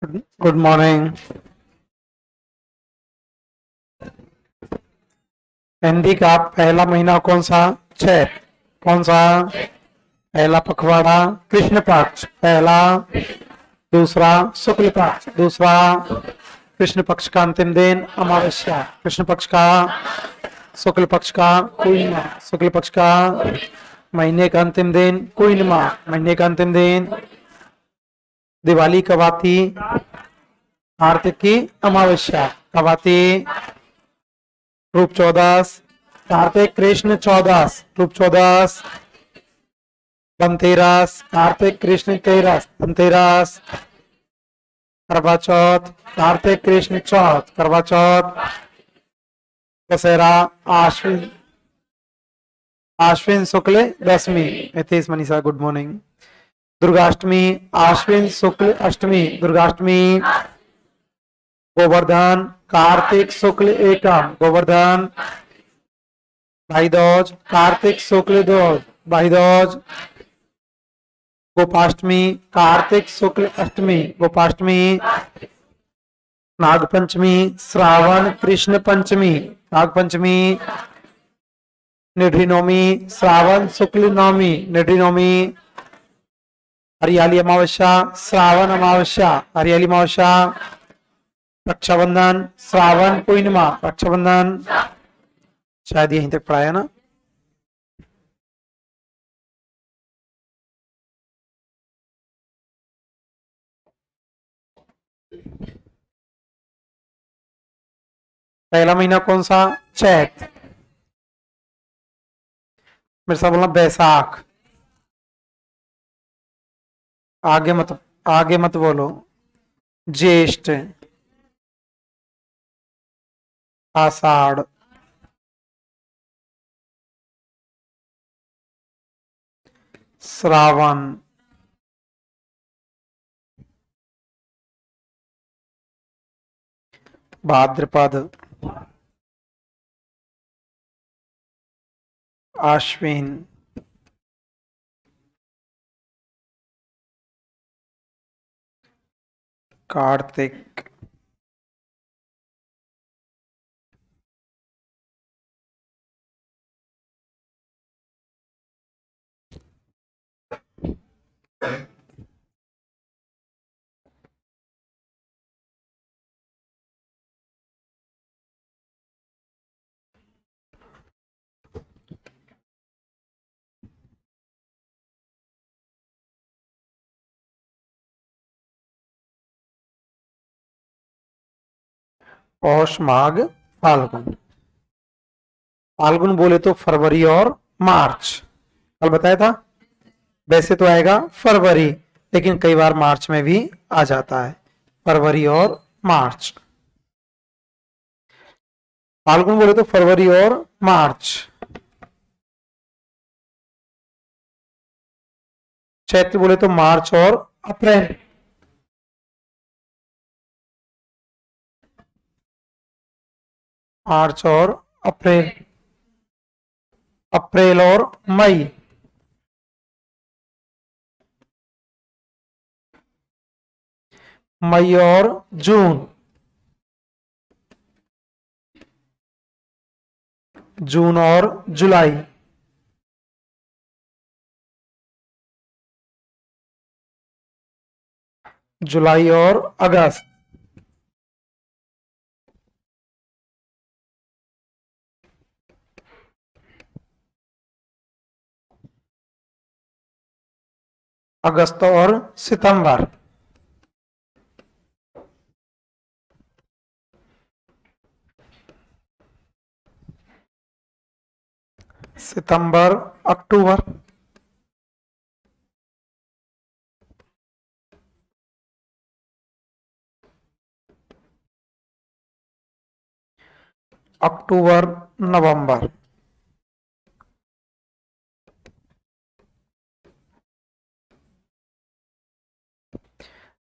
Good morning. Hindi का पहला महीना कौन सा? चैत। कौन सा? पहला पखवाड़ा कृष्ण पक्ष पहला। दूसरा शुक्ल पक्ष दूसरा। कृष्ण पक्ष का अंतिम दिन अमावस्या। कृष्ण पक्ष का, शुक्ल पक्ष का पूर्णिमा। शुक्ल पक्ष का महीने का अंतिम दिन पूर्णिमा। महीने का अंतिम दिन। दिवाली कब आती? कार्तिक की अमावस्या। कब आती? रूप चौदस। कार्तिक कृष्ण चौदस। रूप चौदस। धनतेरस। कार्तिक कृष्ण तेरस। धनतेरस। करवा चौथ। कार्तिक कृष्ण चौथ। करवा चौथ। दशहरा आश्विन आश्विन शुक्ल दशमी। Nitish Manisha good morning. दुर्गाष्टमी आश्विन शुक्ल अष्टमी। दुर्गाष्टमी। गोवर्धन कार्तिक शुक्ल एकम। गोवर्धन। भाई दूज कार्तिक शुक्ल दूज। भाई दूज। गोपाष्टमी कार्तिक शुक्ल अष्टमी। गोपाष्टमी। नागपंचमी श्रावण कृष्ण पंचमी। नागपंचमी। निधि नवमी श्रावण शुक्ल नवमी। निधि नवमी। हरियाली अमावस्या श्रावण अमावस्या। हरियाली अमावस्या। रक्षाबंधन श्रावण पूर्णिमा। रक्षाबंधन। शायद यहीं तक पढ़ाया ना। पहला महीना कौन सा? चैत। मेरे साथ बोलना बैसाख। आगे मत बोलो। ज्येष्ठ। आषाढ़। श्रावण। भाद्रपद। आश्विन। कार्तिक। पौष माघ फाल्गुन। फाल्गुन बोले तो फरवरी और मार्च। कल बताया था। वैसे तो आएगा फरवरी, लेकिन कई बार मार्च में भी आ जाता है। फरवरी और मार्च। फाल्गुन बोले तो फरवरी और मार्च। चैत्र बोले तो मार्च और अप्रैल। मार्च और अप्रैल। अप्रैल और मई। मई और जून। जून और जुलाई। जुलाई और अगस्त। अगस्त और सितंबर। सितंबर अक्टूबर। अक्टूबर नवंबर।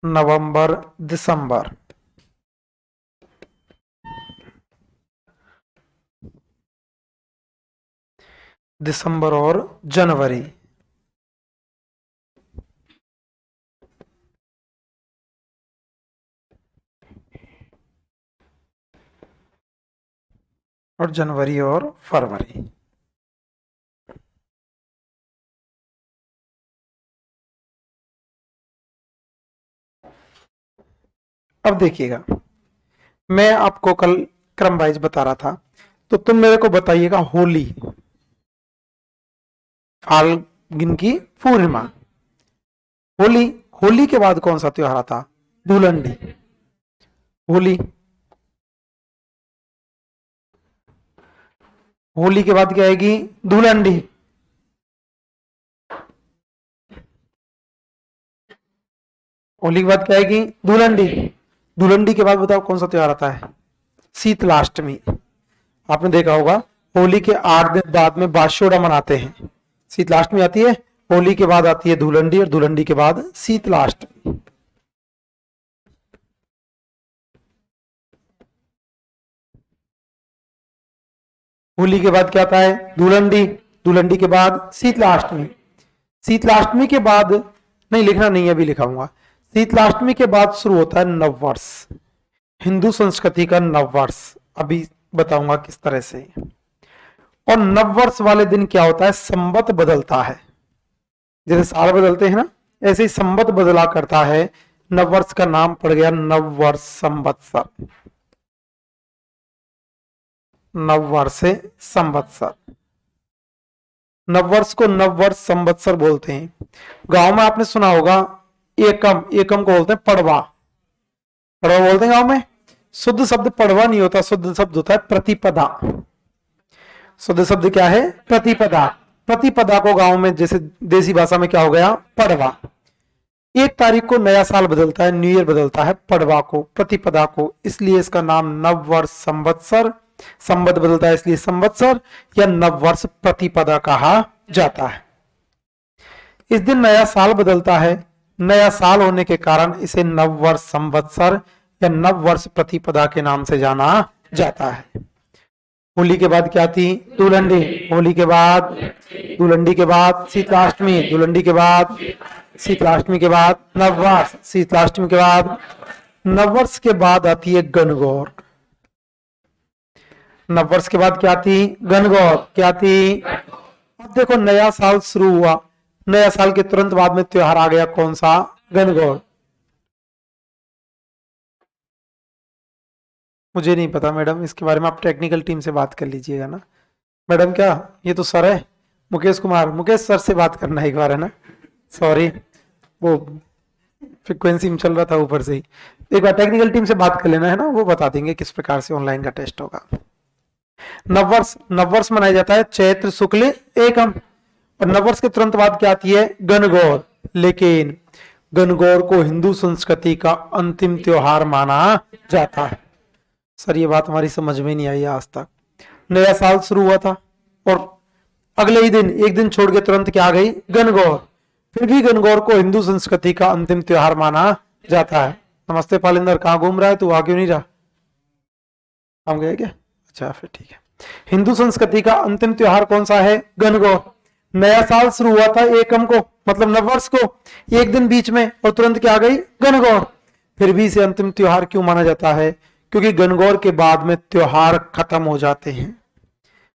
नवंबर दिसंबर। दिसंबर और जनवरी। और जनवरी और फरवरी। अब देखिएगा, मैं आपको कल क्रम वाइज बता रहा था, तो तुम मेरे को बताइएगा होली, फाल्गुन की पूर्णिमा, होली, होली के बाद कौन सा त्योहार आता? धुलंडी। होली, होली के बाद क्या आएगी? धुलंडी। होली के बाद क्या आएगी? धुलंडी। धुलंडी के बाद बताओ कौन सा त्योहार आता है? शीतलाष्टमी। आपने देखा होगा, होली के 8 दिन बाद में बाशोड़ा मनाते हैं। शीतलाष्टमी आती है, होली के बाद आती है धुलंडी, और धुलंडी के बाद शीतलाष्टमी। होली के बाद क्या आता है? धुलंडी। धुलंडी के बाद शीतलाष्टमी। शीतलाष्टमी के बाद, नहीं लिखना नहीं है, अभी लिखाऊंगा। शीतलाष्टमी के बाद शुरू होता है नववर्ष, हिंदू संस्कृति का नववर्ष। अभी बताऊंगा किस तरह से। और नववर्ष वाले दिन क्या होता है? संवत बदलता है। जैसे साल बदलते हैं ना, ऐसे ही संवत बदला करता है। नववर्ष का नाम पड़ गया नववर्ष संवत्सर। नववर्ष संवत्सर। नववर्ष को नववर्ष संवत्सर बोलते हैं। गांव में आपने सुना होगा एकम, एकम को बोलते हैं पड़वा। पड़वा बोलते हैं गांव में। शुद्ध शब्द पड़वा नहीं होता, शुद्ध शब्द होता है प्रतिपदा। शुद्ध शब्द क्या है? प्रतिपदा। प्रतिपदा को गांव में जैसे देसी भाषा में क्या हो गया? पड़वा। 1 तारीख को नया साल बदलता है, न्यू ईयर बदलता है पड़वा को, प्रतिपदा को, इसलिए इसका नाम नववर्ष संवत्सर, संवत बदलता है इसलिए संवत्सर या नववर्ष प्रतिपदा कहा जाता है। इस दिन नया साल बदलता है, नया साल होने के कारण इसे नववर्ष संवत्सर या नववर्ष प्रतिपदा के नाम से जाना जाता है। होली के बाद क्या थी? धुलंडी। होली के बाद, धुलंडी के बाद शीतलाष्टमी, धुलंडी के बाद शीतलाष्टमी के बाद नववर्ष, शीतलाष्टमी के बाद नववर्ष के बाद आती है गणगौर। नववर्ष के बाद क्या थी? गणगौर। क्या थी? अब देखो नया साल शुरू हुआ, नया साल के तुरंत बाद में त्योहार आ गया, कौन सा? गणगौर। मुझे नहीं पता मैडम, इसके बारे में आप टेक्निकल टीम से बात कर लीजिएगा ना। मैडम क्या, ये तो सर है मुकेश कुमार, मुकेश सर से बात करना एक बार, है ना। सॉरी, वो फ्रिक्वेंसी में चल रहा था ऊपर से ही। एक बार टेक्निकल टीम से बात कर लेना, है ना, वो बता देंगे किस प्रकार से ऑनलाइन का टेस्ट होगा। नववर्ष, नववर्ष मनाया जाता है चैत्र शुक्ल एकम, और नववर्ष के तुरंत बाद क्या आती है? गणगौर। लेकिन गणगौर को हिंदू संस्कृति का अंतिम त्योहार माना जाता है। सर ये बात हमारी समझ में नहीं आई आज तक। नया साल शुरू हुआ था और अगले ही दिन, एक दिन छोड़ के तुरंत क्या आ गई? गणगौर। फिर भी गणगौर को हिंदू संस्कृति का अंतिम त्योहार माना जाता है। नमस्ते पालिंदर, कहाँ घूम रहा है तू? आ क्यों नहीं रहा? हम गए क्या? अच्छा फिर ठीक है। हिंदू संस्कृति का अंतिम त्योहार कौन सा है? गणगौर। नया साल शुरू हुआ था एकम को, मतलब नववर्ष को, एक दिन बीच में, और तुरंत क्या आ गई? गणगौर। फिर भी इसे अंतिम त्योहार क्यों माना जाता है? क्योंकि गणगौर के बाद में त्योहार खत्म हो जाते हैं।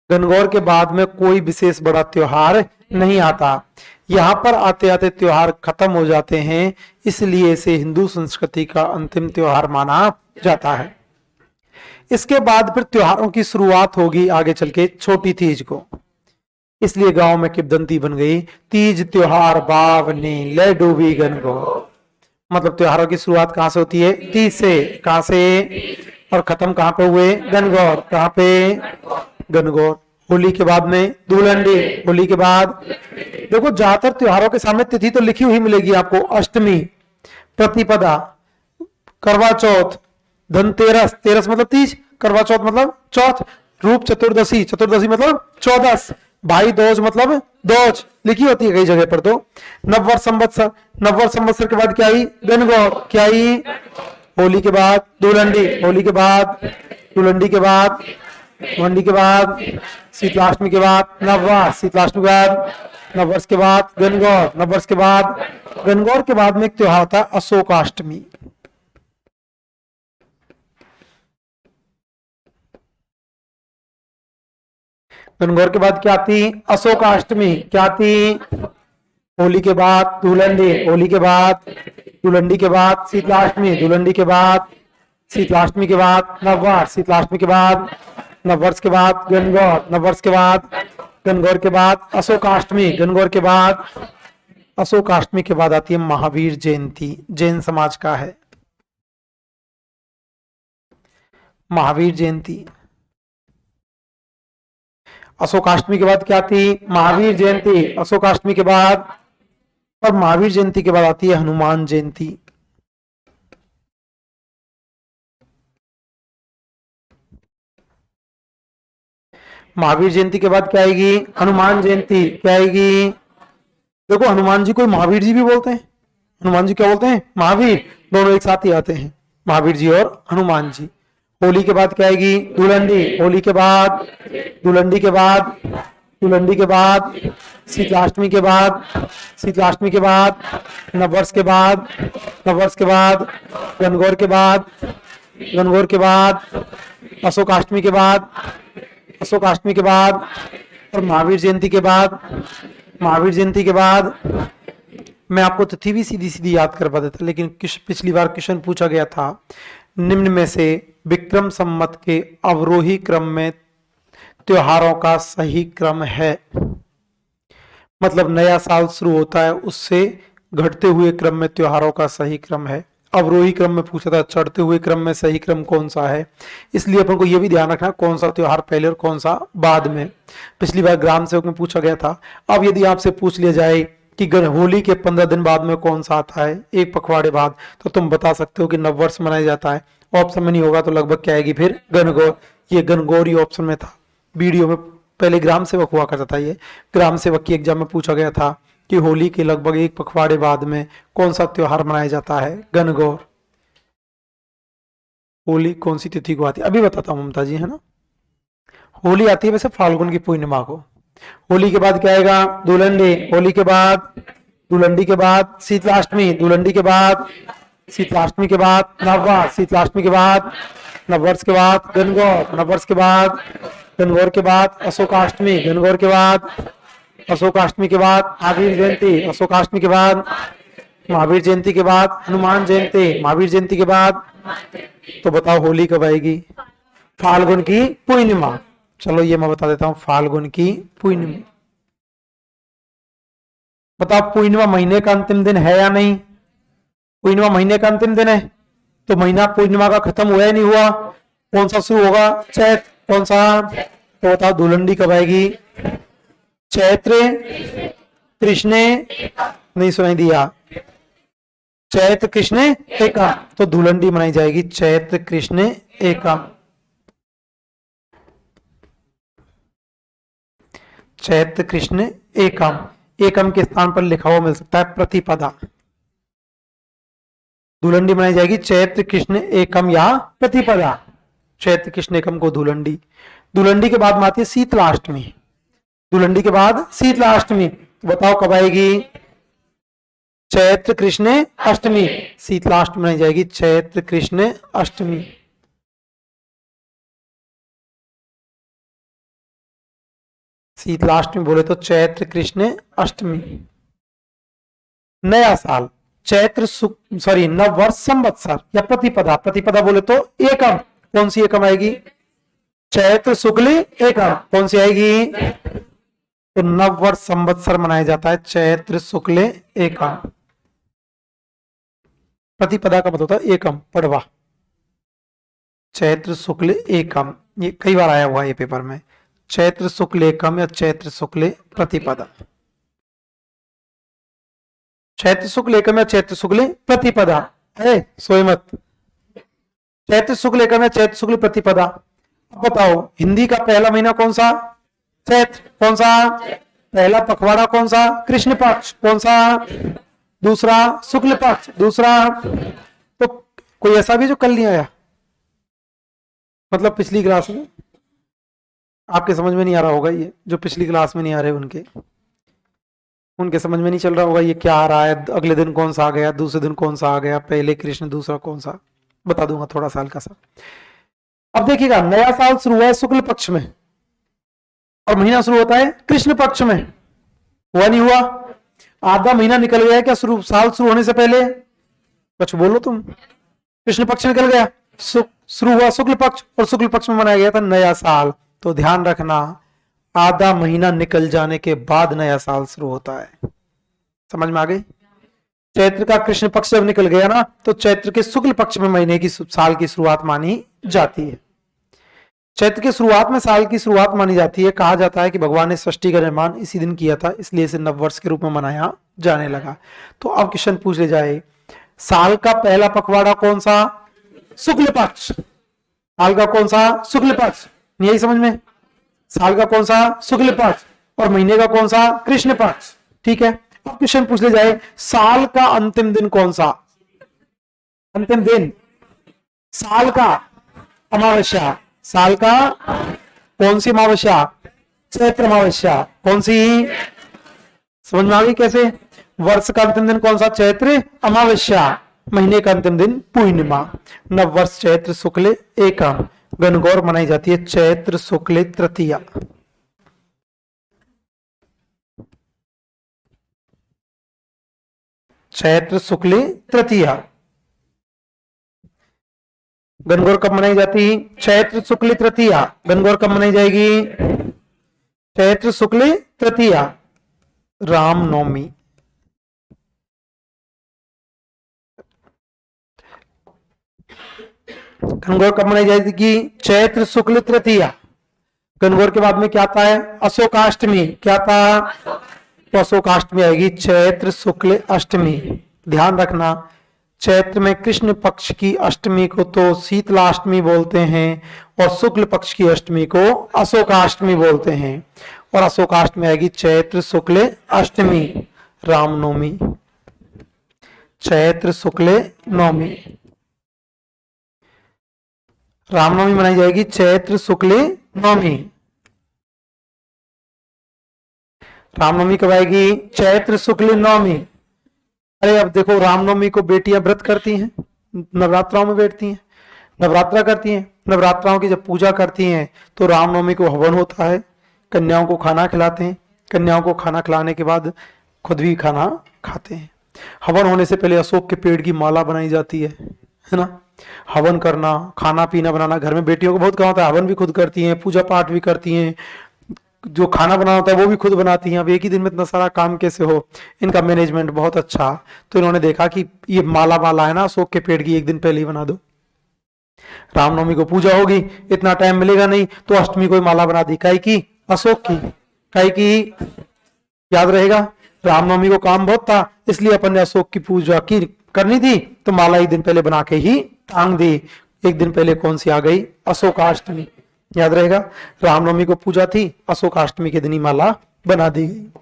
गणगौर के बाद में कोई विशेष बड़ा त्योहार नहीं आता, यहाँ पर आते आते त्योहार खत्म हो जाते हैं, इसलिए इसे हिंदू संस्कृति का अंतिम त्योहार माना जाता है। इसके बाद फिर त्योहारों की शुरुआत होगी आगे चल के छोटी तीज को, इसलिए गांव में किंवदंती बन गई, तीज त्योहार बावनी ले डूबी गणगौर। मतलब त्योहारों की शुरुआत कहां से होती है? तीज से। कहां से? और खत्म कहां पे हुए? गणगौर। कहां पे? गणगौर। होली के बाद में धुलंडी। होली के बाद देखो ज्यादातर त्योहारों के सामने तिथि तो लिखी हुई मिलेगी आपको, अष्टमी, प्रतिपदा, करवा चौथ, धनतेरस, तेरस मतलब तीज, करवा चौथ मतलब चौथ, रूप चतुर्दशी, चतुर्दशी मतलब चौदस, भाई दोज मतलब दोज, लिखी होती है कई जगह पर। तो नववर्ष संवत्सर, नववर्ष संवत्सर के बाद क्या आई? गणगौर। क्या आई? होली के बाद धुलंडी, होली के बाद धुलंडी के बाद, धुलंडी के बाद शीतलाष्टमी के बाद नववर्ष, शीतलाष्टमी के बाद नववर्ष के बाद गणगौर, नववर्ष के बाद गणगौर के बाद में एक त्योहार होता है अशोकाष्टमी। गणगौर के बाद क्या आती? अशोकाष्टमी। क्या आती? होली के बाद धुलंडी, होली के बाद धुलंडी के बाद शीतलाष्टमी, धुलंडी के बाद शीतलाष्टमी के बाद नववर्ष, शीतलाष्टमी के बाद नववर्ष के बाद गणगौर, नववर्ष के बाद गणगौर के बाद अशोकाष्टमी, गणगौर के बाद अशोकाष्टमी के बाद आती है महावीर जयंती। जैन समाज का है महावीर जयंती। अशोकाष्टमी के बाद क्या आती? महावीर जयंती। अशोकाष्टमी के बाद और महावीर जयंती के बाद आती है हनुमान जयंती। महावीर जयंती के बाद क्या आएगी? हनुमान जयंती। क्या आएगी? देखो हनुमान जी को महावीर जी भी बोलते हैं। हनुमान जी क्या बोलते हैं? महावीर। दोनों एक साथ ही आते हैं, महावीर जी और हनुमान जी। होली के बाद क्या आएगी? धुलंडी। होली के बाद धुलंडी के बाद धुलंडी के बाद शीतलाष्टमी के बाद शीतलाष्टमी के बाद नववर्ष के बाद नववर्ष के बाद गणगौर के बाद गणगौर के बाद अशोकाष्टमी के बाद अशोकाष्टमी के बाद और महावीर जयंती के बाद महावीर जयंती के बाद मैं आपको तिथि भी सीधी सीधी याद करवा देता, लेकिन पिछली बार क्वेश्चन पूछा गया था निम्न में से विक्रम संवत के अवरोही क्रम में त्योहारों का सही क्रम है। मतलब नया साल शुरू होता है उससे घटते हुए क्रम में त्योहारों का सही क्रम है। अवरोही क्रम में पूछा था, चढ़ते हुए क्रम में सही क्रम कौन सा है। इसलिए अपन को यह भी ध्यान रखना कौन सा त्योहार पहले और कौन सा बाद में। पिछली बार ग्राम सेवक में पूछा गया था। अब यदि आपसे पूछ लिया जाए कि होली के 15 दिन बाद में कौन सा आता है, एक पखवाड़े बाद, तो तुम बता सकते हो कि नववर्ष मनाया जाता है। ऑप्शन में नहीं होगा तो लगभग क्या आएगी फिर? गणगौर। ये गणगौर ही ऑप्शन में था। वीडियो में पहले ग्राम सेवक हुआ करता था। ये ग्राम सेवक की एग्जाम में पूछा गया था कि होली के लगभग एक पखवाड़े बाद में कौन सा त्योहार मनाया जाता है? गणगौर। होली कौन सी तिथि को आती है? अभी बताता हूं ममता जी, है ना। होली आती है वैसे फाल्गुन की पूर्णिमा को। होली के बाद क्या आएगा? धुलंडी। होली के बाद धुलंडी के बाद शीतलाष्टमी, धुलंडी के बाद शीतलाष्टमी के बाद नववर्ष, शीतलाष्टमी के बाद नववर्ष के बाद गणगौर, नववर्ष के बाद गणगौर के बाद अशोकाष्टमी, गणगौर के बाद अशोकाष्टमी के बाद महावीर जयंती, अशोकाष्टमी के बाद महावीर जयंती के बाद हनुमान जयंती, महावीर जयंती के बाद तो बताओ होली कब आएगी? फाल्गुन की पूर्णिमा। चलो ये मैं बता देता हूं, फाल्गुन की पूर्णिमा। बताओ पूर्णिमा महीने का अंतिम दिन है या नहीं? पूर्णिमा महीने का अंतिम दिन है, तो महीना पूर्णिमा का खत्म हुआ या नहीं हुआ? कौन सा शुरू होगा? चैत। कौन सा? तो बताओ धुलंडी कब आएगी? चैत्र कृष्ण, नहीं सुनाई दिया? चैत्र कृष्ण एकम, तो धुलंडी मनाई जाएगी चैत्र कृष्ण एकम। चैत्र कृष्ण एकम। एकम के स्थान पर लिखा हुआ मिल सकता है प्रतिपदा। धुलंडी मनाई जाएगी चैत्र कृष्ण एकम या प्रतिपदा। चैत्र कृष्ण एकम को धुलंडी। धुलंडी के बाद में आती है शीतलाष्टमी। धुलंडी के बाद शीतलाष्टमी, बताओ कब आएगी? चैत्र कृष्ण अष्टमी। शीतलाष्टमी मनाई जाएगी चैत्र कृष्ण अष्टमी। शीतलाष्टमी बोले तो चैत्र कृष्ण अष्टमी। नया साल चैत्र नववर्ष संवत्सर या प्रतिपदा। प्रतिपदा बोले तो एकम। कौन सी एकम आएगी? चैत्र शुक्ल एकम। कौन सी आएगी? तो नववर्ष संवत्सर मनाया जाता है चैत्र शुक्ल एकम। प्रतिपदा का मतलब होता है एकम, पड़वा। चैत्र शुक्ल एकम, ये कई बार आया हुआ है ये पेपर में। चैत्र शुक्ल एकम या चैत्र शुक्ल प्रतिपदा। चैत्र शुक्ल एकम या चैत्र शुक्ल प्रतिपदा है, सोए मत। चैत्र शुक्ल एकम या चैत्र शुक्ल प्रतिपदा। अब बताओ हिंदी का पहला महीना कौन सा? चैत्र। कौन सा? पहला पखवाड़ा कौन सा? कृष्ण पक्ष। कौन सा? दूसरा शुक्ल पक्ष। दूसरा तो कोई ऐसा भी जो कल नहीं आया, मतलब पिछली क्लास में आपके समझ में नहीं आ रहा होगा। ये जो पिछली क्लास में नहीं आ रहे उनके समझ में नहीं चल रहा होगा ये क्या आ रहा है। अगले दिन कौन सा आ गया, दूसरे दिन कौन सा आ गया, पहले कृष्ण दूसरा कौन सा, बता दूंगा थोड़ा सा हल्का सा। अब देखिएगा नया साल शुरू हुआ है शुक्ल पक्ष में, और महीना शुरू होता है कृष्ण पक्ष में। हुआ नहीं हुआ? आधा महीना निकल गया क्या साल शुरू होने से पहले? कुछ बोलो तुम। कृष्ण पक्ष निकल गया, शुरू हुआ शुक्ल पक्ष, और शुक्ल पक्ष में मनाया गया था नया साल। तो ध्यान रखना, आधा महीना निकल जाने के बाद नया साल शुरू होता है। समझ में आ गई? चैत्र का कृष्ण पक्ष जब निकल गया ना, तो चैत्र के शुक्ल पक्ष में महीने की साल की शुरुआत मानी जाती है। चैत्र की शुरुआत में साल की शुरुआत मानी जाती है। कहा जाता है कि भगवान ने सृष्टि का निर्माण इसी दिन किया था, इसलिए इसे नववर्ष के रूप में मनाया जाने लगा। तो अब क्वेश्चन पूछ ले जाए, साल का पहला पखवाड़ा कौन सा? शुक्ल पक्ष। साल का कौन सा? शुक्ल पक्ष। यही समझ में? साल का कौन सा? शुक्ल पक्ष। और महीने का कौन सा? कृष्ण पक्ष। ठीक है। अब क्वेश्चन पूछ ले जाए, साल का अंतिम दिन कौन सा? अंतिम दिन साल का अमावस्या। साल का कौन सी अमावस्या? चैत्र अमावस्या। कौन सी? समझ में आ गई कैसे? वर्ष का अंतिम दिन कौन सा? चैत्र अमावस्या। महीने का अंतिम दिन पूर्णिमा। नववर्ष चैत्र शुक्ल एकम। गणगौर मनाई जाती है चैत्र शुक्ल तृतीया। चैत्र शुक्ल तृतीया। गणगौर कब मनाई जाती? चैत्र शुक्ल तृतीया। गणगौर कब मनाई जाएगी? चैत्र शुक्ल तृतीया। रामनवमी। गणगौर कब मनाई जाएगी? चैत्र शुक्ल तृतीया। गणगौर के बाद में क्या आता है? अशोकाष्टमी। क्या था? तो अशोकाष्टमी आएगी चैत्र शुक्ल अष्टमी। ध्यान रखना, चैत्र में कृष्ण पक्ष की अष्टमी को तो शीतलाष्टमी बोलते हैं, और शुक्ल पक्ष की अष्टमी को अशोकाष्टमी बोलते हैं। और अशोकाष्टमी आएगी चैत्र शुक्ल अष्टमी, रामनवमी। चैत्र शुक्ल नवमी। रामनवमी मनाई जाएगी चैत्र शुक्ल नवमी। रामनवमी कब आएगी? चैत्र शुक्ल नवमी। अरे अब देखो, रामनवमी को बेटियां व्रत करती हैं, नवरात्राओं में बैठती हैं, नवरात्रा करती हैं। नवरात्राओं की जब पूजा करती हैं तो रामनवमी को हवन होता है, कन्याओं को खाना खिलाते हैं। कन्याओं को खाना खिलाने के बाद खुद भी खाना खाते हैं। हवन होने से पहले अशोक के पेड़ की माला बनाई जाती है ना। हवन करना, खाना पीना बनाना, घर में बेटियों को बहुत काम होता है। हवन भी खुद करती हैं, पूजा पाठ भी करती हैं, जो खाना बनाना होता है वो भी खुद बनाती हैं। अब एक ही दिन में इतना सारा काम कैसे हो? इनका मैनेजमेंट बहुत अच्छा। तो इन्होंने देखा कि ये माला है ना अशोक के पेड़ की, एक दिन पहले ही बना दो। रामनवमी को पूजा होगी, इतना टाइम मिलेगा नहीं, तो अष्टमी को माला बना दी। काई की? अशोक की। काई की? याद रहेगा, रामनवमी को काम बहुत था, इसलिए अपन ने अशोक की पूजा की करनी थी, तो माला एक दिन पहले बना के ही टांग दी। एक दिन पहले कौन सी आ गई? अशोकाष्टमी। याद रहेगा, रामनवमी को पूजा थी, अशोकाष्टमी के दिन ही माला बना दी गई।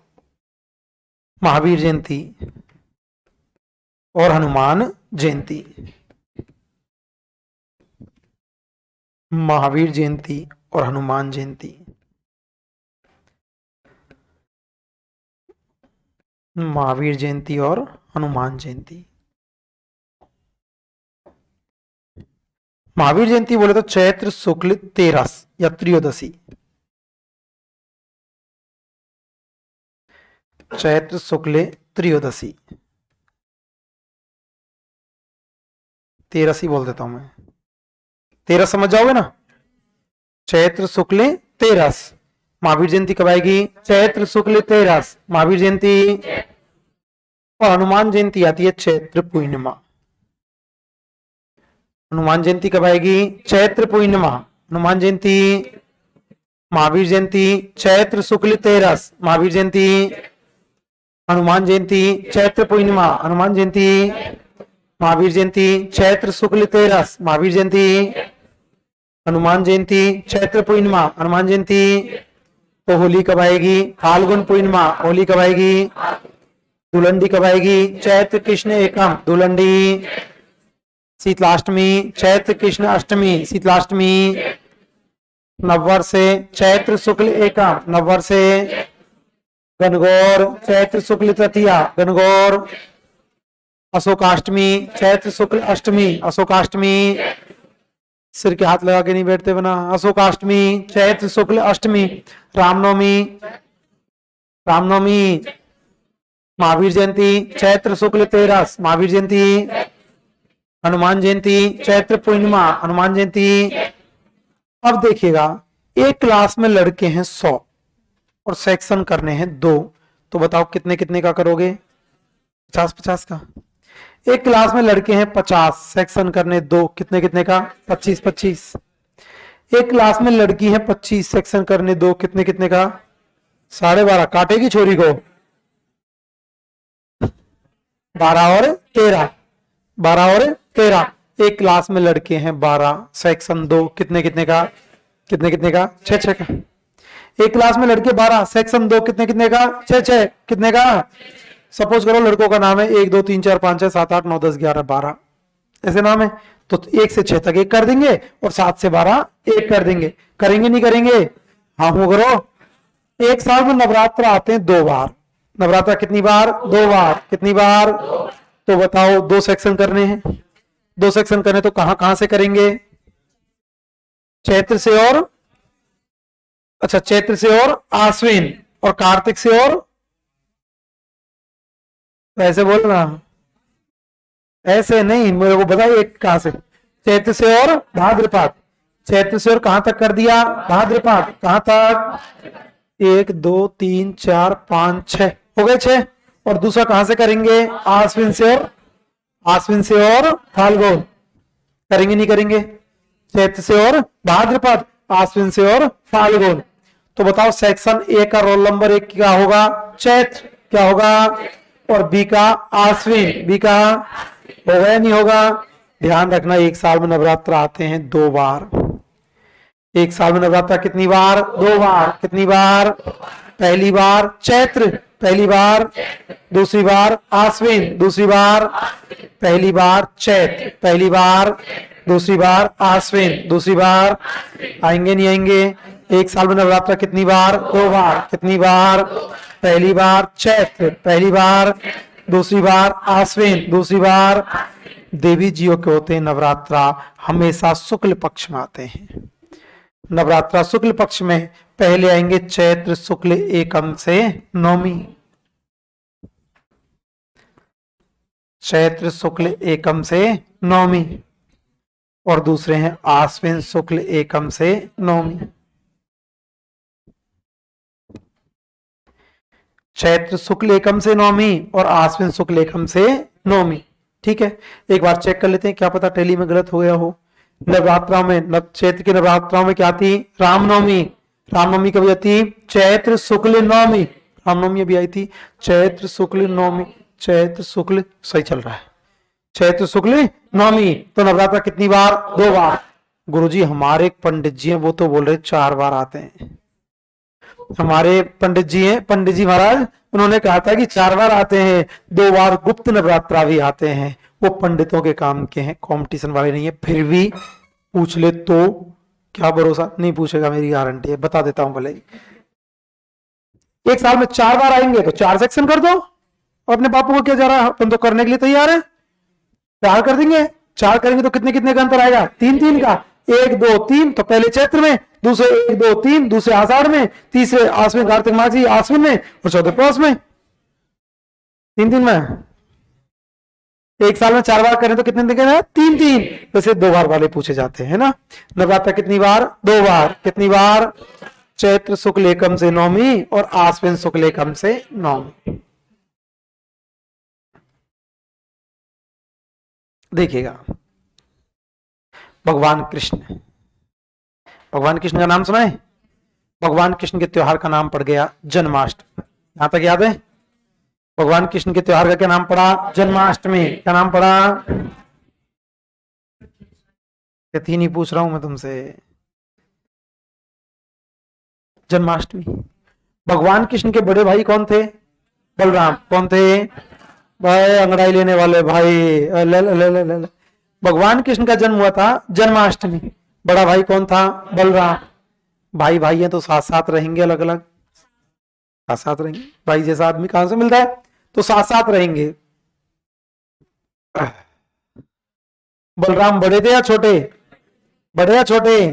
महावीर जयंती और हनुमान जयंती। महावीर जयंती और हनुमान जयंती। महावीर जयंती और हनुमान जयंती। महावीर जयंती बोले तो चैत्र शुक्ल 13 या त्रयोदशी। चैत्र शुक्ल त्रयोदशी, 13 बोल देता हूं मैं। 13 समझ जाओगे ना? चैत्र शुक्ल 13। महावीर जयंती कब आएगी? चैत्र शुक्ल 13 महावीर जयंती। और हनुमान जयंती आती है चैत्र पूर्णिमा। हनुमान जयंती कब आएगी? चैत्र पूर्णिमा। हनुमान जयंती, महावीर जयंती चैत्र शुक्ल 13 महावीर जयंती। हनुमान जयंती चैत्र पूर्णिमा। हनुमान जयंती। महावीर जयंती चैत्र शुक्ल 13 महावीर जयंती। हनुमान जयंती चैत्र पूर्णिमा। हनुमान जयंती। तो होली कब आएगी? फाल्गुन पूर्णिमा। होली कब आएगी? धुलंडी कब आएगी? चैत्र कृष्ण एकम। धुलंडी। शीतलाष्टमी चैत्र कृष्ण अष्टमी। शीतलाष्टमी। नववर्ष चैत्र शुक्ल एकम। नववर्ष। गणगौर चैत्र शुक्ल तृतीया। गणगौर। अशोकाष्टमी चैत्र शुक्ल अष्टमी। अशोकाष्टमी। सिर के हाथ लगा के नहीं बैठते बना। अशोकाष्टमी, चैत्र शुक्ल अष्टमी, रामनवमी, रामनवमी, महावीर जयंती, चैत्र शुक्ल तेरस, महावीर जयंती, हनुमान जयंती, चैत्र पूर्णिमा, हनुमान जयंती। अब देखिएगा, एक क्लास में लड़के हैं 100 और सेक्शन करने हैं 2, तो बताओ कितने कितने का करोगे? 50-50 का। एक क्लास में लड़के हैं 50, सेक्शन करने 2, कितने कितने का? 25-25। एक क्लास में लड़की है 25, सेक्शन करने 2, कितने कितने का? 12.5। काटेगी छोरी को? 12 और 13, 12 और 13। एक क्लास में लड़के हैं 12, सेक्शन 2, कितने कितने का? कितने कितने का? 6-6 का। एक क्लास में लड़के 12, सेक्शन 2, कितने कितने का? 6-6, कितने का? सपोज करो लड़कों का नाम है 1 2 3 4 5 6 7 8 9 10 11 12, ऐसे नाम है, तो 1 से 6 तक 1 कर देंगे और 7 से 12 1 कर देंगे। करेंगे नहीं करेंगे? हाँ हो करो। एक साल में नवरात्र आते हैं 2 बार। नवरात्र कितनी बार? 2 बार। कितनी बार? तो बताओ, 2 सेक्शन करने हैं। 2 सेक्शन करने तो कहां कहां से करेंगे? चैत्र से और, अच्छा चैत्र से और आश्विन, और कार्तिक से और, ऐसे बोलना, ऐसे नहीं, मेरे को बताइए कहां से। चैत्र से और भाद्रपद, चैत्र से और कहां तक कर दिया? भाद्रपद। कहां तक? 1 2 3 4 5 6 हो गए 6। और दूसरा कहां से करेंगे? आश्विन से और, आश्विन से और फाल्गुन। करेंगे नहीं करेंगे? चैत्र से और भाद्रपद, आश्विन से और फाल्गुन। तो बताओ सेक्शन ए का रोल नंबर 1 क्या होगा? चैत्र। क्या होगा? और बी का आश्विन। बी का होगा या नहीं होगा? ध्यान रखना, एक साल में नवरात्र आते हैं 2 बार। एक साल में नवरात्र कितनी बार? 2 बार। कितनी बार? पहली बार चैत्र, पहली बार, दूसरी बार आश्विन, दूसरी बार, पहली बार चैत्र, पहली बार, दूसरी बार आश्विन, दूसरी बार। आएंगे नहीं आएंगे? एक साल में नवरात्र कितनी बार? 2 बार। कितनी बार? पहली बार चैत्र, पहली बार, दूसरी बार आश्विन, दूसरी बार। देवी जियों के होते हैं नवरात्रा हमेशा शुक्ल पक्ष में आते हैं। नवरात्रा शुक्ल पक्ष में पहले आएंगे चैत्र शुक्ल एकम से नवमी, चैत्र शुक्ल एकम से नवमी, और दूसरे हैं आश्विन शुक्ल एकम से नवमी। चैत्र शुक्ल एकम से नवमी और आश्विन शुक्ल एकम से नवमी। ठीक है, एक बार चेक कर लेते हैं, क्या पता टैली में गलत हो गया हो। नवरात्रा में, चैत्र की नवरात्रा में क्या थी? रामनवमी। रामनवमी कभी आती? चैत्र शुक्ल नवमी। रामनवमी अभी आई थी चैत्र शुक्ल नवमी। चैत्र शुक्ल सही चल रहा है, चैत्र शुक्ल नवमी। तो नवरात्रा कितनी बार? 2 बार। गुरुजी हमारे पंडित जी हैं, वो तो बोल रहे 4 बार आते हैं। हमारे पंडित जी हैं, पंडित जी महाराज, उन्होंने कहा था कि 4 बार आते हैं, 2 बार गुप्त नवरात्रा भी आते हैं। वो पंडितों के काम के हैं, कंपटीशन वाले नहीं है। फिर भी पूछ ले तो क्या भरोसा, नहीं पूछेगा मेरी गारंटी है, बता देता हूं भले ही। एक साल में 4 बार आएंगे तो 4 सेक्शन कर दो। अपने बापू को क्या जा रहा है, अपन तो करने के लिए तैयार है। 4 कर देंगे, 4 करेंगे तो कितने कितने का अंतर आएगा? 3-3 का। 1 2 3 तो पहले चैत्र में, दूसरे 1 2 3 दूसरे आषाढ़ में, तीसरे आश्विन कार्तिक मासी आश्विन में, और चौथे पौष में। 3-3 में। एक साल में 4 बार करें तो कितने दिन? 3-3। वैसे 2 बार वाले पूछे जाते हैं ना। नवरात्र कितनी बार? 2 बार। कितनी बार? चैत्र शुक्ल एकम से नवमी और आश्विन शुक्ल एकम से नवमी। देखिएगा, भगवान कृष्ण, भगवान कृष्ण का नाम सुना है? भगवान कृष्ण के त्योहार का नाम पड़ गया जन्माष्टमी। यहां तक याद है? भगवान कृष्ण के त्योहार का क्या नाम पड़ा? जन्माष्टमी। क्या नाम पड़ा? तिथि नहीं पूछ रहा हूं मैं तुमसे, जन्माष्टमी। भगवान कृष्ण के बड़े भाई कौन थे? बलराम। कौन थे? भाई अंगड़ाई लेने वाले भाई, ले, ले, ले, ले, ले। भगवान कृष्ण का जन्म हुआ था जन्माष्टमी। बड़ा भाई कौन था? बलराम। भाई भाई हैं तो साथ साथ रहेंगे, अलग अलग साथ साथ रहेंगे। भाई जैसा आदमी कहां से मिलता है? तो साथ साथ रहेंगे। बलराम बड़े थे या छोटे? बड़े या छोटे?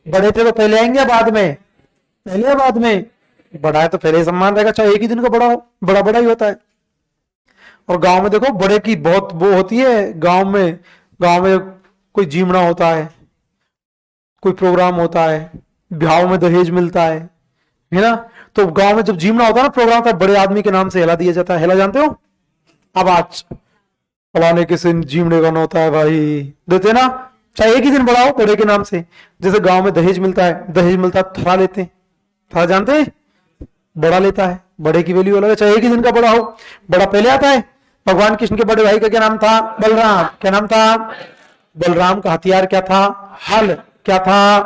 बड़े थे तो पहले आएंगे या बाद में? पहले या बाद में? बड़ा है तो पहले ही सम्मान रहेगा, चाहे एक ही दिन का बड़ा हो, बड़ा बड़ा ही होता है। और गांव में देखो बड़े की बहुत वो होती है, गांव में कोई जीवना होता है, कोई प्रोग्राम होता है, ब्याह में दहेज मिलता है ना? तो गांव में जब जीवना होता है ना, प्रोग्राम का, बड़े आदमी के नाम से हेला दिया जाता है। हेला जानते हो? अब आज फलाने के से जीवने का होता है भाई, देते ना, चाहे एक ही दिन बड़ा हो, बड़े के नाम से। जैसे गांव में दहेज मिलता है, दहेज मिलता है, थरा लेते हैं, थरा जानते हैं? बड़ा लेता है, बड़े की वैल्यू अलग है, चाहे एक ही दिन का बड़ा हो। बड़ा पहले आता है। भगवान कृष्ण के बड़े भाई का क्या नाम था? बलराम। क्या नाम था? बलराम का हथियार क्या था? हल। क्या था?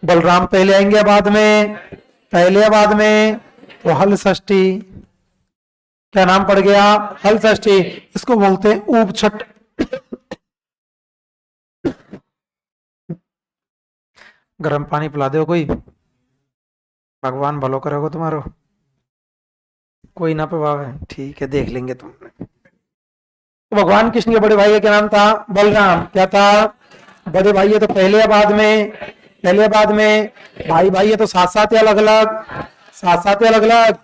बलराम पहले आएंगे या बाद में? पहले या बाद में? तो हल षष्ठी। क्या नाम पड़ गया? हल षष्ठी। इसको बोलते हैं ऊप छठ। गर्म पानी पिला दो कोई, भगवान भलो करोगे तुम्हारो। कोई ना पिवावे, ठीक है, देख लेंगे तुमने। तो भगवान कृष्ण के बड़े भाई का क्या नाम था? बलराम। क्या था? बड़े भाई है तो पहले या बाद में? पहले या बाद में? भाई भाई है तो साथ साथ या अलग अलग? साथ साथ या अलग अलग?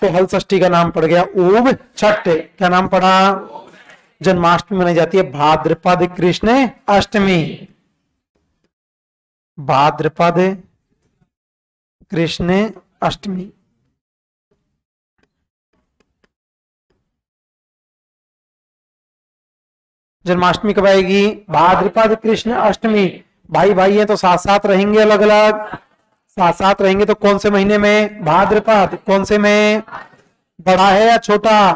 तो हल षष्ठी का नाम पड़ गया ऊब छठ। क्या नाम पड़ा? जन्माष्टमी मनाई जाती है भाद्रपद कृष्ण अष्टमी। भाद्रपद कृष्ण अष्टमी। जन्माष्टमी कब आएगी? भाद्रपद कृष्ण अष्टमी। भाई भाई है तो साथ साथ रहेंगे अलग अलग? साथ साथ रहेंगे तो कौन से महीने में? भाद्रपद। कौन से में? बड़ा है या छोटा?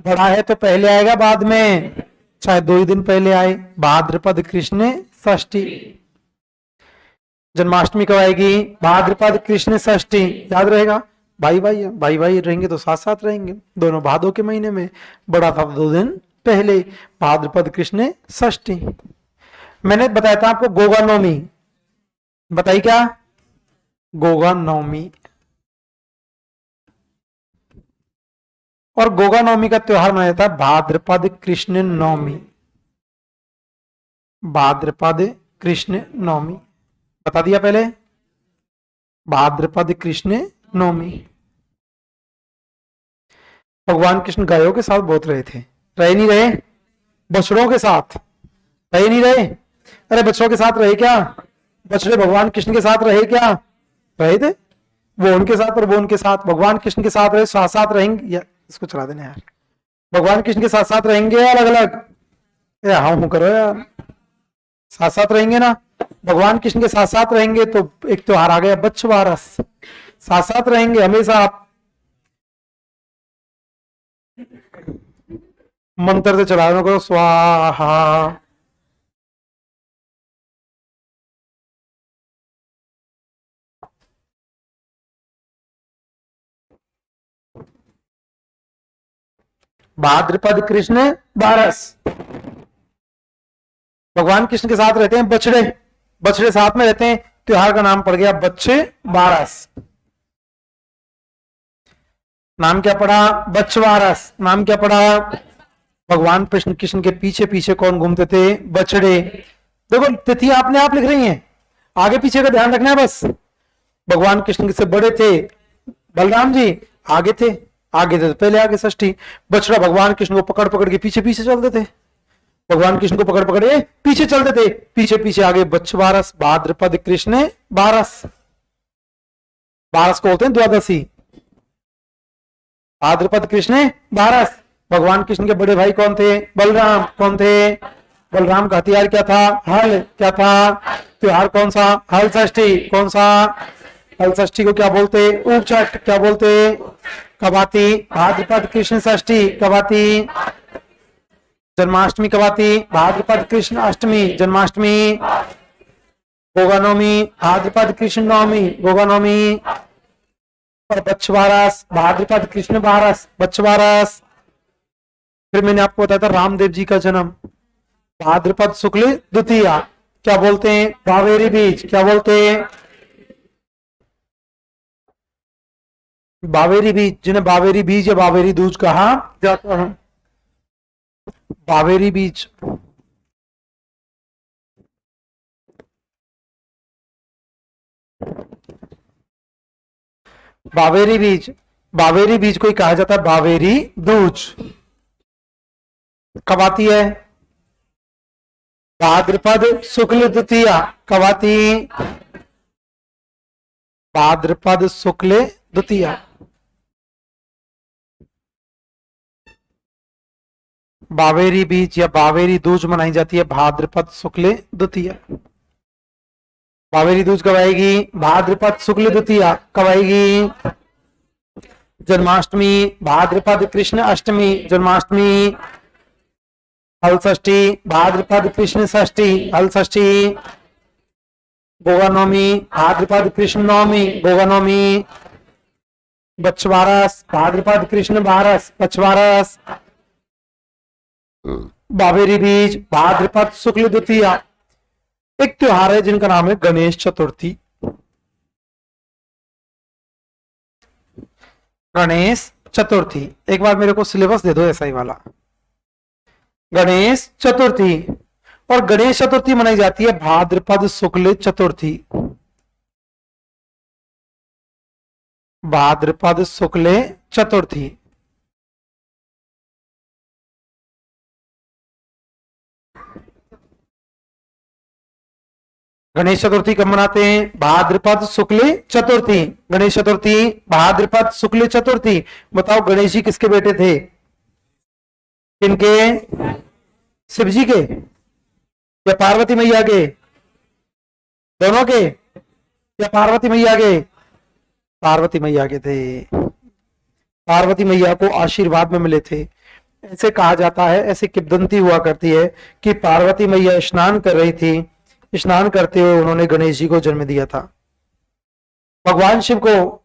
बड़ा है तो पहले आएगा बाद में? चाहे 2 ही दिन पहले आए। भाद्रपद कृष्ण षष्ठी। जन्माष्टमी कब आएगी? भाद्रपद कृष्ण षष्ठी। याद रहेगा? भाई भाई है, भाई भाई रहेंगे तो साथ साथ रहेंगे, दोनों भादों के महीने में। बड़ा था 2 दिन पहले, भाद्रपद कृष्ण षष्ठी। मैंने बताया था आपको गोगा नवमी, बताई क्या? गोगा नवमी। और गोगा नवमी का त्योहार मनाया जाता है भाद्रपद कृष्ण नवमी। भाद्रपद कृष्ण नवमी बता दिया पहले। भाद्रपद कृष्ण नवमी। भगवान कृष्ण गायों के साथ बहुत रहे थे, रहे नहीं रहे? बछड़ों के साथ रहे नहीं रहे? अरे बछड़ों के साथ रहे क्या? बछड़े भगवान कृष्ण के साथ रहे क्या? रहे थे। वो उनके साथ और वो उनके साथ, भगवान कृष्ण के साथ रहे, साथ साथ रहेंगे या इसको चला देना यार। भगवान कृष्ण के साथ साथ रहेंगे या अलग अलग? हाँ हूं करो यार, साथ साथ रहेंगे ना। भगवान कृष्ण के साथ साथ रहेंगे तो एक त्योहार आ गया बच्छवारस। साथ साथ रहेंगे हमेशा। आप मंत्र से चढ़ाना करो, स्वाहा। भाद्रपद कृष्ण बारस। भगवान कृष्ण के साथ रहते हैं बछड़े, बछड़े साथ में रहते हैं, त्योहार का नाम पड़ गया बच्चे बारस। नाम क्या पड़ा? बच्छवारस। नाम क्या पड़ा? भगवान कृष्ण कृष्ण के पीछे पीछे कौन घूमते थे? बछड़े। देखो तिथि आपने आप लिख रही हैं, आगे पीछे का ध्यान रखना है बस। भगवान कृष्ण से बड़े थे बलराम जी, आगे थे, आगे थे तो पहले आगे षष्ठी। बछड़ा भगवान कृष्ण को पकड़ पकड़ के पीछे पीछे चलते थे, भगवान कृष्ण को पकड़ पकड़ के पीछे चलते थे, पीछे पीछे आगे बच्छवारस। भाद्रपद कृष्ण बारस। बारस को बोलते हैं द्वादशी। भाद्रपद कृष्ण बारस। भगवान कृष्ण के बड़े भाई कौन थे? बलराम। कौन थे? बलराम का हथियार क्या था? हल। क्या था? त्योहार कौन सा? हल षष्ठी। कौन सा? हल षष्ठी को क्या बोलते? ऊप छठ। क्या बोलते? कब आती? भाद्रपद कृष्ण षष्ठी। कब आती? जन्माष्टमी कब आती? भाद्रपद कृष्ण अष्टमी। जन्माष्टमी। गोगा नवमी भाद्रपद कृष्ण नवमी। गोगा नवमी। और बच्छवारस भाद्रपद कृष्ण बारस। बच्छवारस। फिर मैंने आपको बताया था रामदेव जी का जन्म भाद्रपद शुक्ल द्वितीया। क्या बोलते हैं? बावेरी बीज। क्या बोलते हैं? बावेरी बीज। जिन्हें बावेरी बीज या बावेरी दूज कहा जाता है। बावेरी बीज। बावेरी बीज, बावेरी बीज को ही कहा जाता है बावेरी दूज। कब आती है? भाद्रपद शुक्ल द्वितीया। कब आती? भाद्रपद शुक्ल द्वितीया। बावेरी बीज या बावेरी दूज मनाई जाती है भाद्रपद शुक्ल द्वितीया। बावेरी दूज कब आएगी? भाद्रपद शुक्ल द्वितीया। कब आएगी? जन्माष्टमी, भाद्रपद कृष्ण अष्टमी, जन्माष्टमी। हल षष्ठी, भाद्रपद कृष्ण षष्ठी, हल षष्ठी। गोगा नवमी, भाद्रपद कृष्ण नवमी, गोगा नवमी। बछवारस, भाद्रपद कृष्ण बारस, बछवारस। बावेरी बीज, भाद्रपद शुक्ल द्वितीया। एक त्योहार है जिनका नाम है गणेश चतुर्थी। गणेश चतुर्थी, एक बार मेरे को सिलेबस दे दो ऐसा ही वाला। गणेश चतुर्थी, और गणेश चतुर्थी मनाई जाती है भाद्रपद शुक्ल चतुर्थी। भाद्रपद शुक्ल चतुर्थी। गणेश चतुर्थी कब मनाते हैं? भाद्रपद शुक्ल चतुर्थी। गणेश चतुर्थी भाद्रपद शुक्ल चतुर्थी। बताओ गणेश जी किसके बेटे थे? किनके? शिव जी के या पार्वती मैया के? दोनों के या पार्वती मैया के? पार्वती मैया के थे। पार्वती मैया को आशीर्वाद में मिले थे। ऐसे कहा जाता है, ऐसी किंवदंती हुआ करती है कि पार्वती मैया स्नान कर रही थी, स्नान करते हुए उन्होंने गणेश जी को जन्म दिया था। भगवान शिव को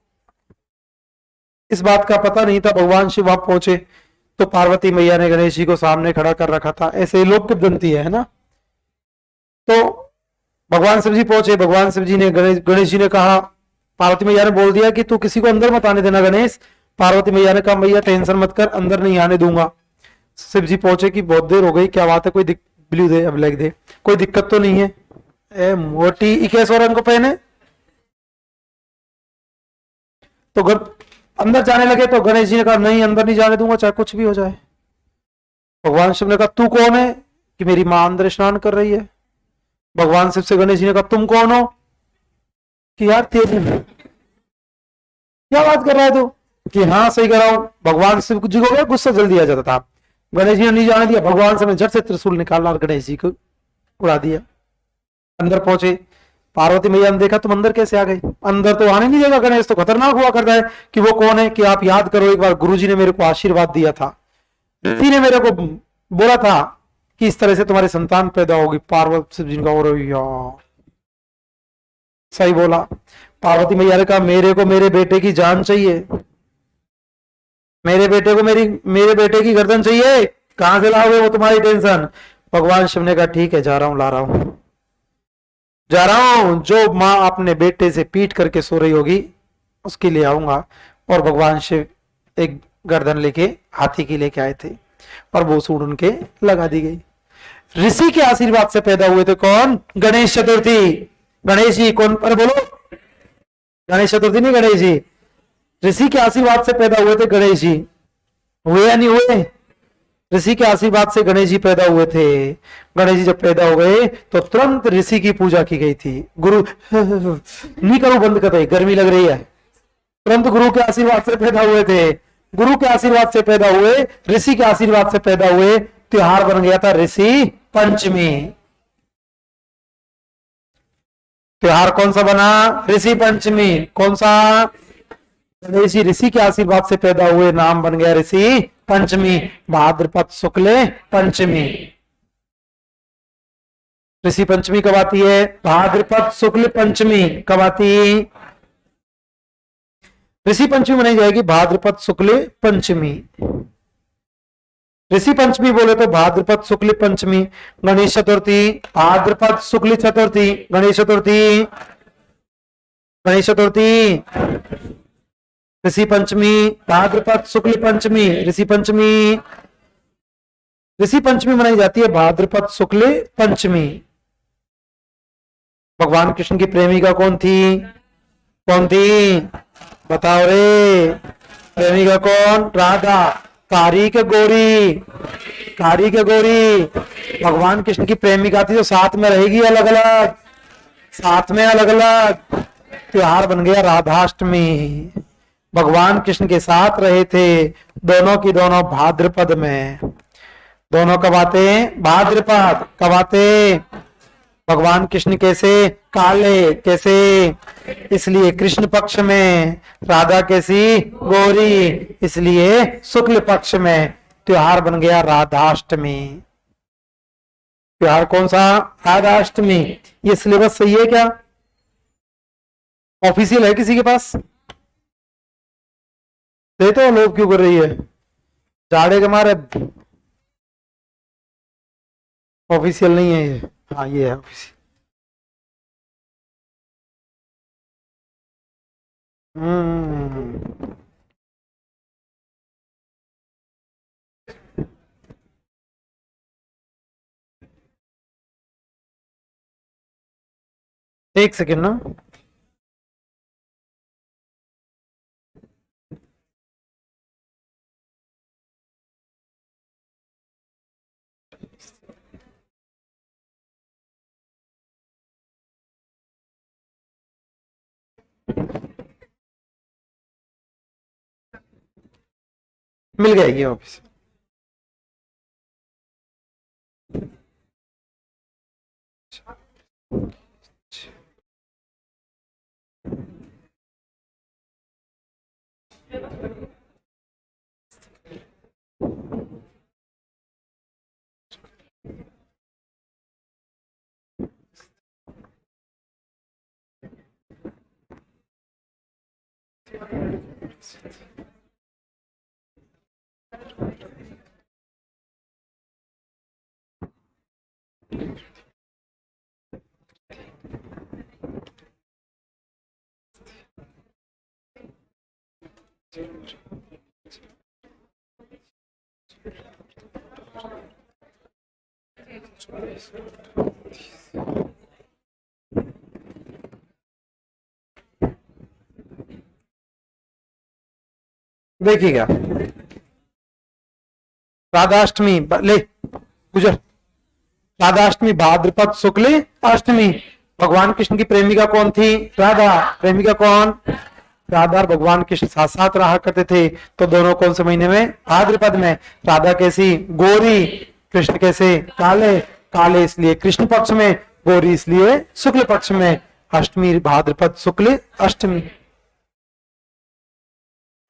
इस बात का पता नहीं था। भगवान शिव वहां पहुंचे तो पार्वती मैया ने गणेश जी को सामने खड़ा कर रखा था। ऐसे लोक किंवदंती है ना। तो भगवान शिव जी पहुंचे, भगवान शिव जी ने गणेश जी ने कहा, पार्वती मैया ने बोल दिया कि तू किसी को अंदर मत आने देना गणेश। पार्वती मैया ने कहा मैया टेंशन मत कर, अंदर नहीं आने दूंगा। शिव जी पहुंचे कि बहुत देर हो गई, क्या बात है, कोई ब्लू दे, अब लाइक दे, कोई दिक्कत तो नहीं है? ए मोटी 21 रंग को पहने तो अंदर जाने लगे तो गणेश जी ने कहा नहीं, अंदर नहीं जाने दूंगा चाहे कुछ भी हो जाए। भगवान शिव ने कहा तू कौन है? कि मेरी मां अंदर स्नान कर रही है। भगवान शिव से गणेश जी ने कहा तुम कौन हो? कि यार तेरी क्या बात कर रहा है तू? कि हाँ सही कर रहा हूं। भगवान शिव जी को गुस्सा जल्दी आ जाता था। गणेश जी ने नहीं जाने दिया। भगवान शिव ने झट से त्रिशूल निकाला और गणेश जी को उड़ा दिया। अंदर पहुंचे, पार्वती मैया ने देखा तुम अंदर कैसे आ गए? अंदर तो आने नहीं देगा गणेश, तो खतरनाक हुआ करता है। कि वो कौन है? कि आप याद करो एक बार गुरुजी ने मेरे को आशीर्वाद दिया था, ऋषि ने मेरे को बोला था कि इस तरह से तुम्हारी संतान पैदा होगी। पार्वती शिव जी का और सही बोला। पार्वती मैया ने कहा मेरे को मेरे बेटे की जान चाहिए, मेरे बेटे को मेरे बेटे की गर्दन चाहिए। कहां से लाओगे? वो तुम्हारी टेंशन। भगवान शिव ने कहा ठीक है, जा रहा हूं, ला रहा हूं, जा रहा हूं। जो मां अपने बेटे से पीट करके सो रही होगी उसके लिए आऊंगा। और भगवान शिव एक गर्दन लेके हाथी की लेके आए थे और वो सूंड उनके लगा दी गई। ऋषि के आशीर्वाद से पैदा हुए थे कौन? गणेश चतुर्थी। गणेश जी कौन? पर बोलो, गणेश चतुर्थी नहीं, गणेश जी। ऋषि के आशीर्वाद से पैदा हुए थे गणेश जी। हुए या नहीं हुए? ऋषि के आशीर्वाद से गणेश जी पैदा हुए थे। गणेश जी जब पैदा हो गए तो तुरंत ऋषि की पूजा की गई थी। गुरु नहीं करो, बंद कर दे, गर्मी लग रही है। तुरंत गुरु के आशीर्वाद से पैदा हुए थे। गुरु के आशीर्वाद से पैदा हुए, ऋषि के आशीर्वाद से पैदा हुए। त्योहार बन गया था ऋषि पंचमी। त्योहार कौन सा बना? ऋषि पंचमी। कौन सा? गणेश जी ऋषि के आशीर्वाद से पैदा हुए, नाम बन गया ऋषि पंचमी। भाद्रपद शुक्ल पंचमी। ऋषि पंचमी कब आती है? भाद्रपद शुक्ल पंचमी। कब आती? ऋषि पंचमी मनाई जाएगी भाद्रपद शुक्ल पंचमी। ऋषि पंचमी बोले तो भाद्रपद शुक्ल पंचमी। गणेश चतुर्थी भाद्रपद शुक्ल चतुर्थी। गणेश चतुर्थी, गणेश चतुर्थी, ऋषि पंचमी भाद्रपद शुक्ल पंचमी। ऋषि पंचमी, ऋषि पंचमी मनाई जाती है भाद्रपद शुक्ल पंचमी। भगवान कृष्ण की प्रेमिका कौन थी? कौन थी? बताओ रे। प्रेमिका कौन? राधा। कारी के गोरी? कारी के गोरी। भगवान कृष्ण की प्रेमिका थी जो साथ में रहेगी अलग अलग? साथ में अलग अलग। त्योहार बन गया राधाष्टमी। भगवान कृष्ण के साथ रहे थे दोनों की दोनों भाद्रपद में। दोनों कब आते हैं? भाद्रपद। कब आते? भगवान कृष्ण कैसे? काले। कैसे? इसलिए कृष्ण पक्ष में। राधा कैसी? गोरी, इसलिए शुक्ल पक्ष में। त्योहार बन गया राधाष्टमी। त्योहार कौन सा? राधाष्टमी। ये सिलेबस सही है क्या? ऑफिशियल है किसी के पास? देते हो लोग क्यों कर रही है? जाड़े के मारे ऑफिशियल नहीं है ये। हाँ ये है ऑफिशियल। हम्म। एक सेकेंड ना। मिल गया ये ऑफिस। देखिएगा राधाष्टमी ले गुजर। राधाष्टमी भाद्रपद शुक्ल अष्टमी। भगवान कृष्ण की प्रेमिका कौन थी? राधा। प्रेमिका कौन? राधा और भगवान कृष्ण साथ साथ रहा करते थे। तो दोनों कौन से महीने में? भाद्रपद में। राधा कैसी? गोरी। कृष्ण कैसे? काले। काले इसलिए कृष्ण पक्ष में, गोरी इसलिए शुक्ल पक्ष में। अष्टमी भाद्रपद शुक्ल अष्टमी।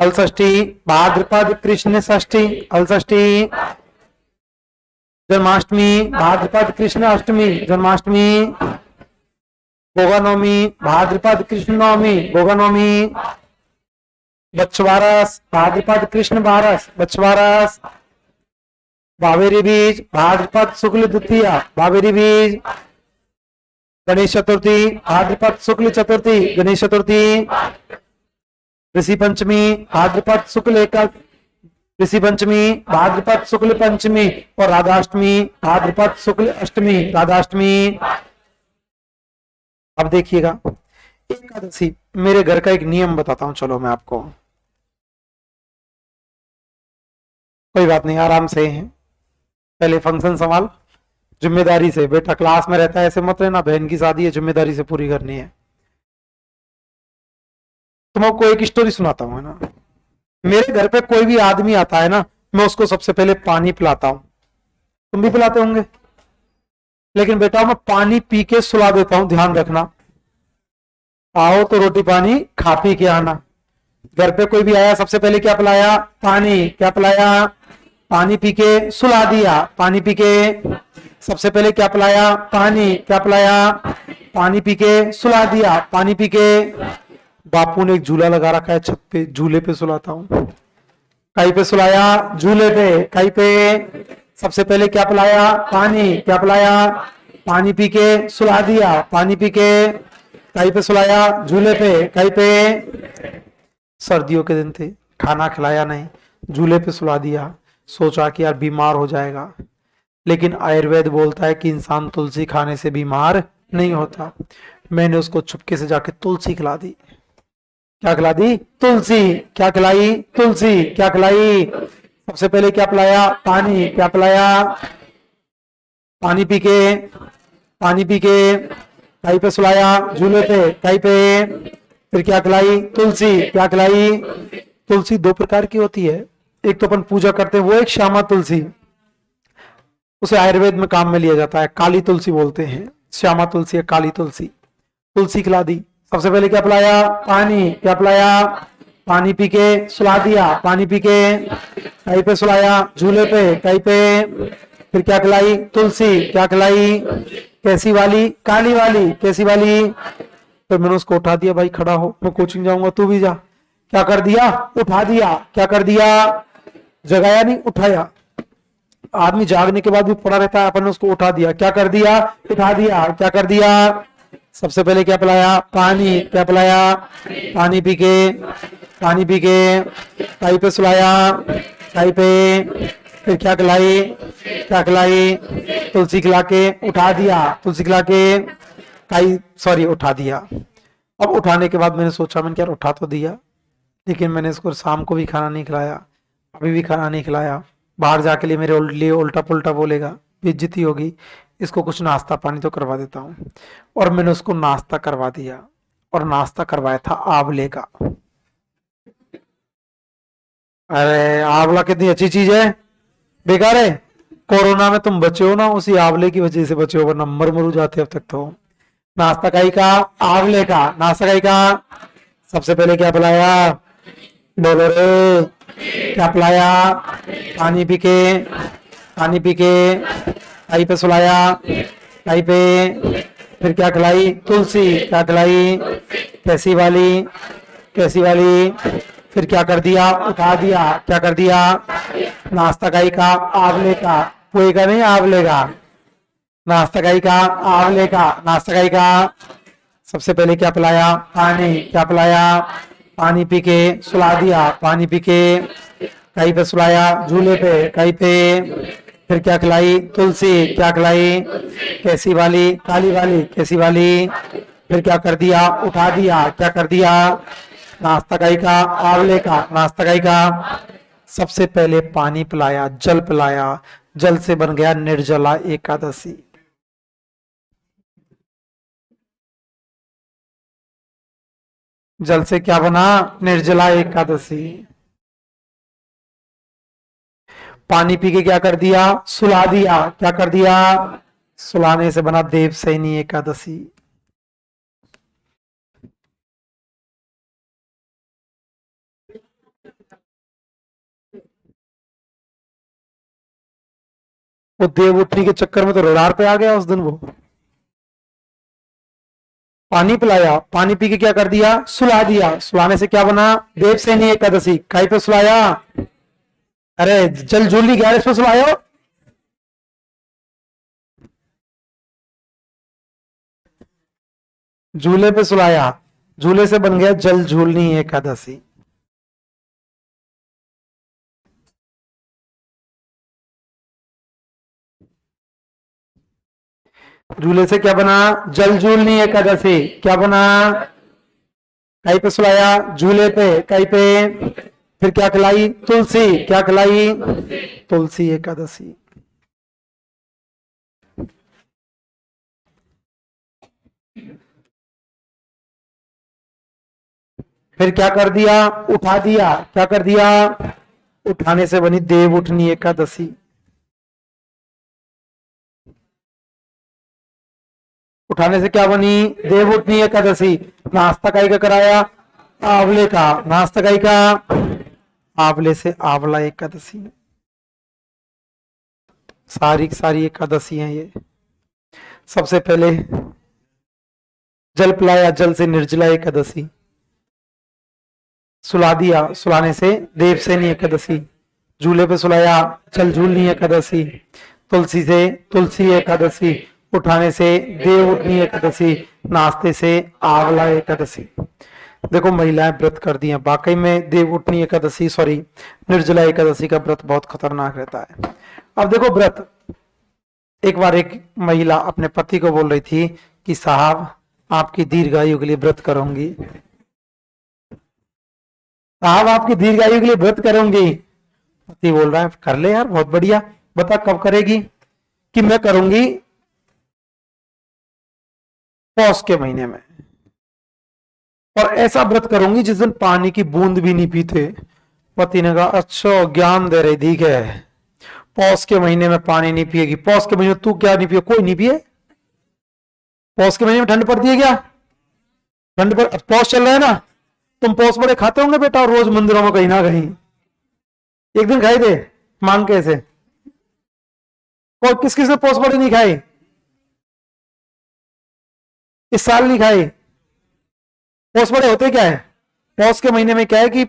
अलषष्ठी भाद्रपद कृष्ण षष्ठी। अलषष्ठी। जन्माष्टमी भाद्रपद कृष्ण अष्टमी। जन्माष्टमी। गोगा नवमी भाद्रपद कृष्ण नवमी। गोगा नवमी। बछवारस भाद्रपद कृष्ण बारस। बछवारस। भावेरी बीज भाद्रपद शुक्ल द्वितीया। भावेरी बीज। गणेश चतुर्थी भाद्रपद शुक्ल चतुर्थी। गणेश चतुर्थी। ऋषि पंचमी भाद्रपद शुक्ल एकादशी। ऋषि पंचमी भाद्रपद शुक्ल पंचमी। और राधाष्टमी भाद्रपद शुक्ल अष्टमी। राधाष्टमी। अब देखिएगा एकादशी। मेरे घर का एक नियम बताता हूं, चलो मैं आपको। कोई बात नहीं, आराम से है। पहले फंक्शन संभाल जिम्मेदारी से। बेटा क्लास में रहता है ऐसे मत रहना, बहन की शादी है, जिम्मेदारी से पूरी करनी है। तुम आपको एक स्टोरी सुनाता हूं, है ना। मेरे घर पे कोई भी आदमी आता है ना, मैं उसको सबसे पहले पानी पिलाता हूं। तुम भी पिलाते होंगे। लेकिन बेटा मैं पानी पी के सुला देता हूं, ध्यान रखना। आओ तो रोटी पानी खा पी के आना। घर पे कोई भी आया सबसे पहले क्या पिलाया? पानी। क्या पिलाया? पानी पी के सुला दिया। पानी पी के सबसे पहले क्या पिलाया? पानी। क्या पिलाया? पानी पी के सुला दिया। पानी पी के बापू ने एक झूला लगा रखा है छत पे, झूले पे सुलाता हूँ। कहीं पे सुलाया? झूले पे। कहीं पे सबसे पहले क्या पिलाया? पानी। क्या पिलाया? पानी पी के सुला दिया। पानी पी के कहीं पे सुलाया? झूले पे। कहीं पे सर्दियों के दिन थे, खाना खिलाया नहीं, झूले पे सुला दिया। सोचा कि यार बीमार हो जाएगा, लेकिन आयुर्वेद बोलता है कि इंसान तुलसी खाने से बीमार नहीं होता। मैंने उसको चुपके से जाके तुलसी खिला दी। क्या खिला दी? तुलसी। क्या खिलाई? तुलसी। क्या खिलाई? सबसे पहले क्या पिलाया? पानी। क्या पिलाया? पानी पी के, पानी पी के कहीं पे सुलाया? झूले पे। कहीं पे? फिर क्या खिलाई? तुलसी। क्या खिलाई? तुलसी दो प्रकार की होती है, एक तो अपन पूजा करते हैं वो एक श्यामा तुलसी, उसे आयुर्वेद में काम में लिया जाता है, काली तुलसी बोलते हैं, श्यामा तुलसी है काली तुलसी। तुलसी खिला दी। सबसे पहले क्या पिलाया? पानी। क्या पिलाया? पानी पी के सुला दिया। पानी पी के कहीं पे सुलाया? झूले पे। कहीं पे? फिर क्या खिलाई? तुलसी। क्या खिलाई? कैसी वाली? काली वाली। कैसी वाली? फिर मैंने उसको उठा दिया, भाई खड़ा हो, मैं कोचिंग जाऊंगा, तू भी जा। क्या कर दिया? उठा दिया। क्या कर दिया? जगाया नहीं, उठाया। आदमी जागने के बाद भी पड़ा रहता है, अपन ने उसको उठा दिया। क्या कर दिया? उठा दिया। क्या कर दिया? सबसे पहले क्या पिलाया? पानी। क्या पिलाया? पानी पी के, पानी पी के कहीं पे सुलाया? कहीं पे? फिर क्या खिलाई? क्या खिलाई? तुलसी खिला के उठा दिया। तुलसी खिला के कहीं, सॉरी, उठा दिया। अब उठाने के बाद मैंने सोचा, मैंने क्या उठा तो दिया, लेकिन मैंने इसको शाम को भी खाना नहीं खिलाया, अभी भी खाना नहीं खिलाया, बाहर जाके लिए मेरे लिए उल्टा पुल्टा बोलेगा, बेइज्जती होगी, इसको कुछ नाश्ता पानी तो करवा देता हूँ। और मैंने उसको नाश्ता करवा दिया, और नाश्ता करवाया था आंवले का। अरे आंवला कितनी अच्छी चीज है, बेकार है? कोरोना में तुम बचे हो ना, उसी आंवले की वजह से बचे हो, वरना मर मरू जाते अब तक तो। नाश्ता काई का? आंवले का। नाश्ता काई का? सबसे पहले क्या पिलाया? बोलो रे, क्या पिलाया? पानी पी के, पानी पी के कहीं पे सुलाया? कहीं पे? फिर क्या खिलाई? तुलसी। क्या खिलाई? कैसी वाली? कैसी वाली? फिर क्या कर दिया? उठा दिया। क्या कर दिया? नाश्ता काई का? आंवले का। पोए का नहीं, आंवले का। नाश्ता काई का? आंवले का। नाश्ता काई का? सबसे पहले क्या पिलाया? पानी। क्या पिलाया? पानी पी के सुला दिया। पानी पी के कहीं पे सुलाया? झूले पे। कहीं पे? फिर क्या खिलाई? तुलसी। क्या खिलाई? कैसी वाली? काली वाली। कैसी वाली? फिर क्या कर दिया? उठा दिया। क्या कर दिया? नाश्ता काई का? आंवले का। नाश्ता काई का? सबसे पहले पानी पिलाया, जल पिलाया, जल से बन गया निर्जला एकादशी। जल से क्या बना? निर्जला एकादशी। पानी पी के क्या कर दिया? सुला दिया। क्या कर दिया? सुलाने से बना देवसैनी एकादशी। वो देव उठनी के चक्कर में तो रडार पे आ गया उस दिन वो। पानी पिलाया, पानी पी के क्या कर दिया? सुला दिया। सुलाने से क्या बना? देवसैनी एकादशी। काई पे सुलाया? अरे जल झूली गैरेज पे सुलायो। झूले पे सुलाया, झूले से बन गया जल झूलनी एकादशी। झूले से क्या बना? जल झूलनी एकादशी। क्या बना? कहीं पे सुलाया? झूले पे। कहीं पे? फिर क्या खिलाई? तुलसी। क्या खिलाई? तुलसी एकादशी। फिर क्या कर दिया? उठा दिया। क्या कर दिया? उठाने से बनी देव उठनी एकादशी। उठाने से क्या बनी? देव उठनी एकादशी। नाश्ता काई का कराया? आंवले का। नाश्ता काई का? आंवले से आंवला एकादशी। सारी की सारी एकादशी है ये। सबसे पहले जल पिलाया, जल से निर्जला एकादशी। सुला दिया, सुलाने से देवसैनी एकादशी। झूले पे सुलाया, जल झूलनी एकादशी। तुलसी से तुलसी एकादशी। उठाने से देव उठनी एकादशी। नाश्ते से आंवला एकादशी। देखो महिलाएं व्रत कर दी हैं, वाकई में देव उठनी एकादशी, सॉरी, निर्जला एकादशी का व्रत बहुत खतरनाक रहता है। अब देखो व्रत, एक बार एक महिला अपने पति को बोल रही थी कि साहब आपकी दीर्घायु के लिए व्रत करूंगी। साहब आपकी दीर्घायु के लिए व्रत करूंगी। पति बोल रहा है कर ले यार, बहुत बढ़िया, बता कब करेगी? कि मैं करूंगी पौष के महीने में, और ऐसा व्रत करूंगी जिस दिन पानी की बूंद भी नहीं पीते। पति ने कहा अच्छा ज्ञान दे रही, ठीक है, पौष के महीने में पानी नहीं पिएगी। पौष के महीने में तू क्या नहीं पिए? कोई नहीं पिए। पौष के महीने में ठंड पड़ती है क्या? ठंड पर पौष चल रहा है ना, तुम पौष बड़े खाते होंगे बेटा, रोज मंदिरों में कहीं ना कहीं। एक दिन खाई थे मांग के ऐसे? और किस किस ने पौष बड़े नहीं खाई? इस साल नहीं खाई? पौष बड़े होते क्या है? पौष के महीने में क्या है कि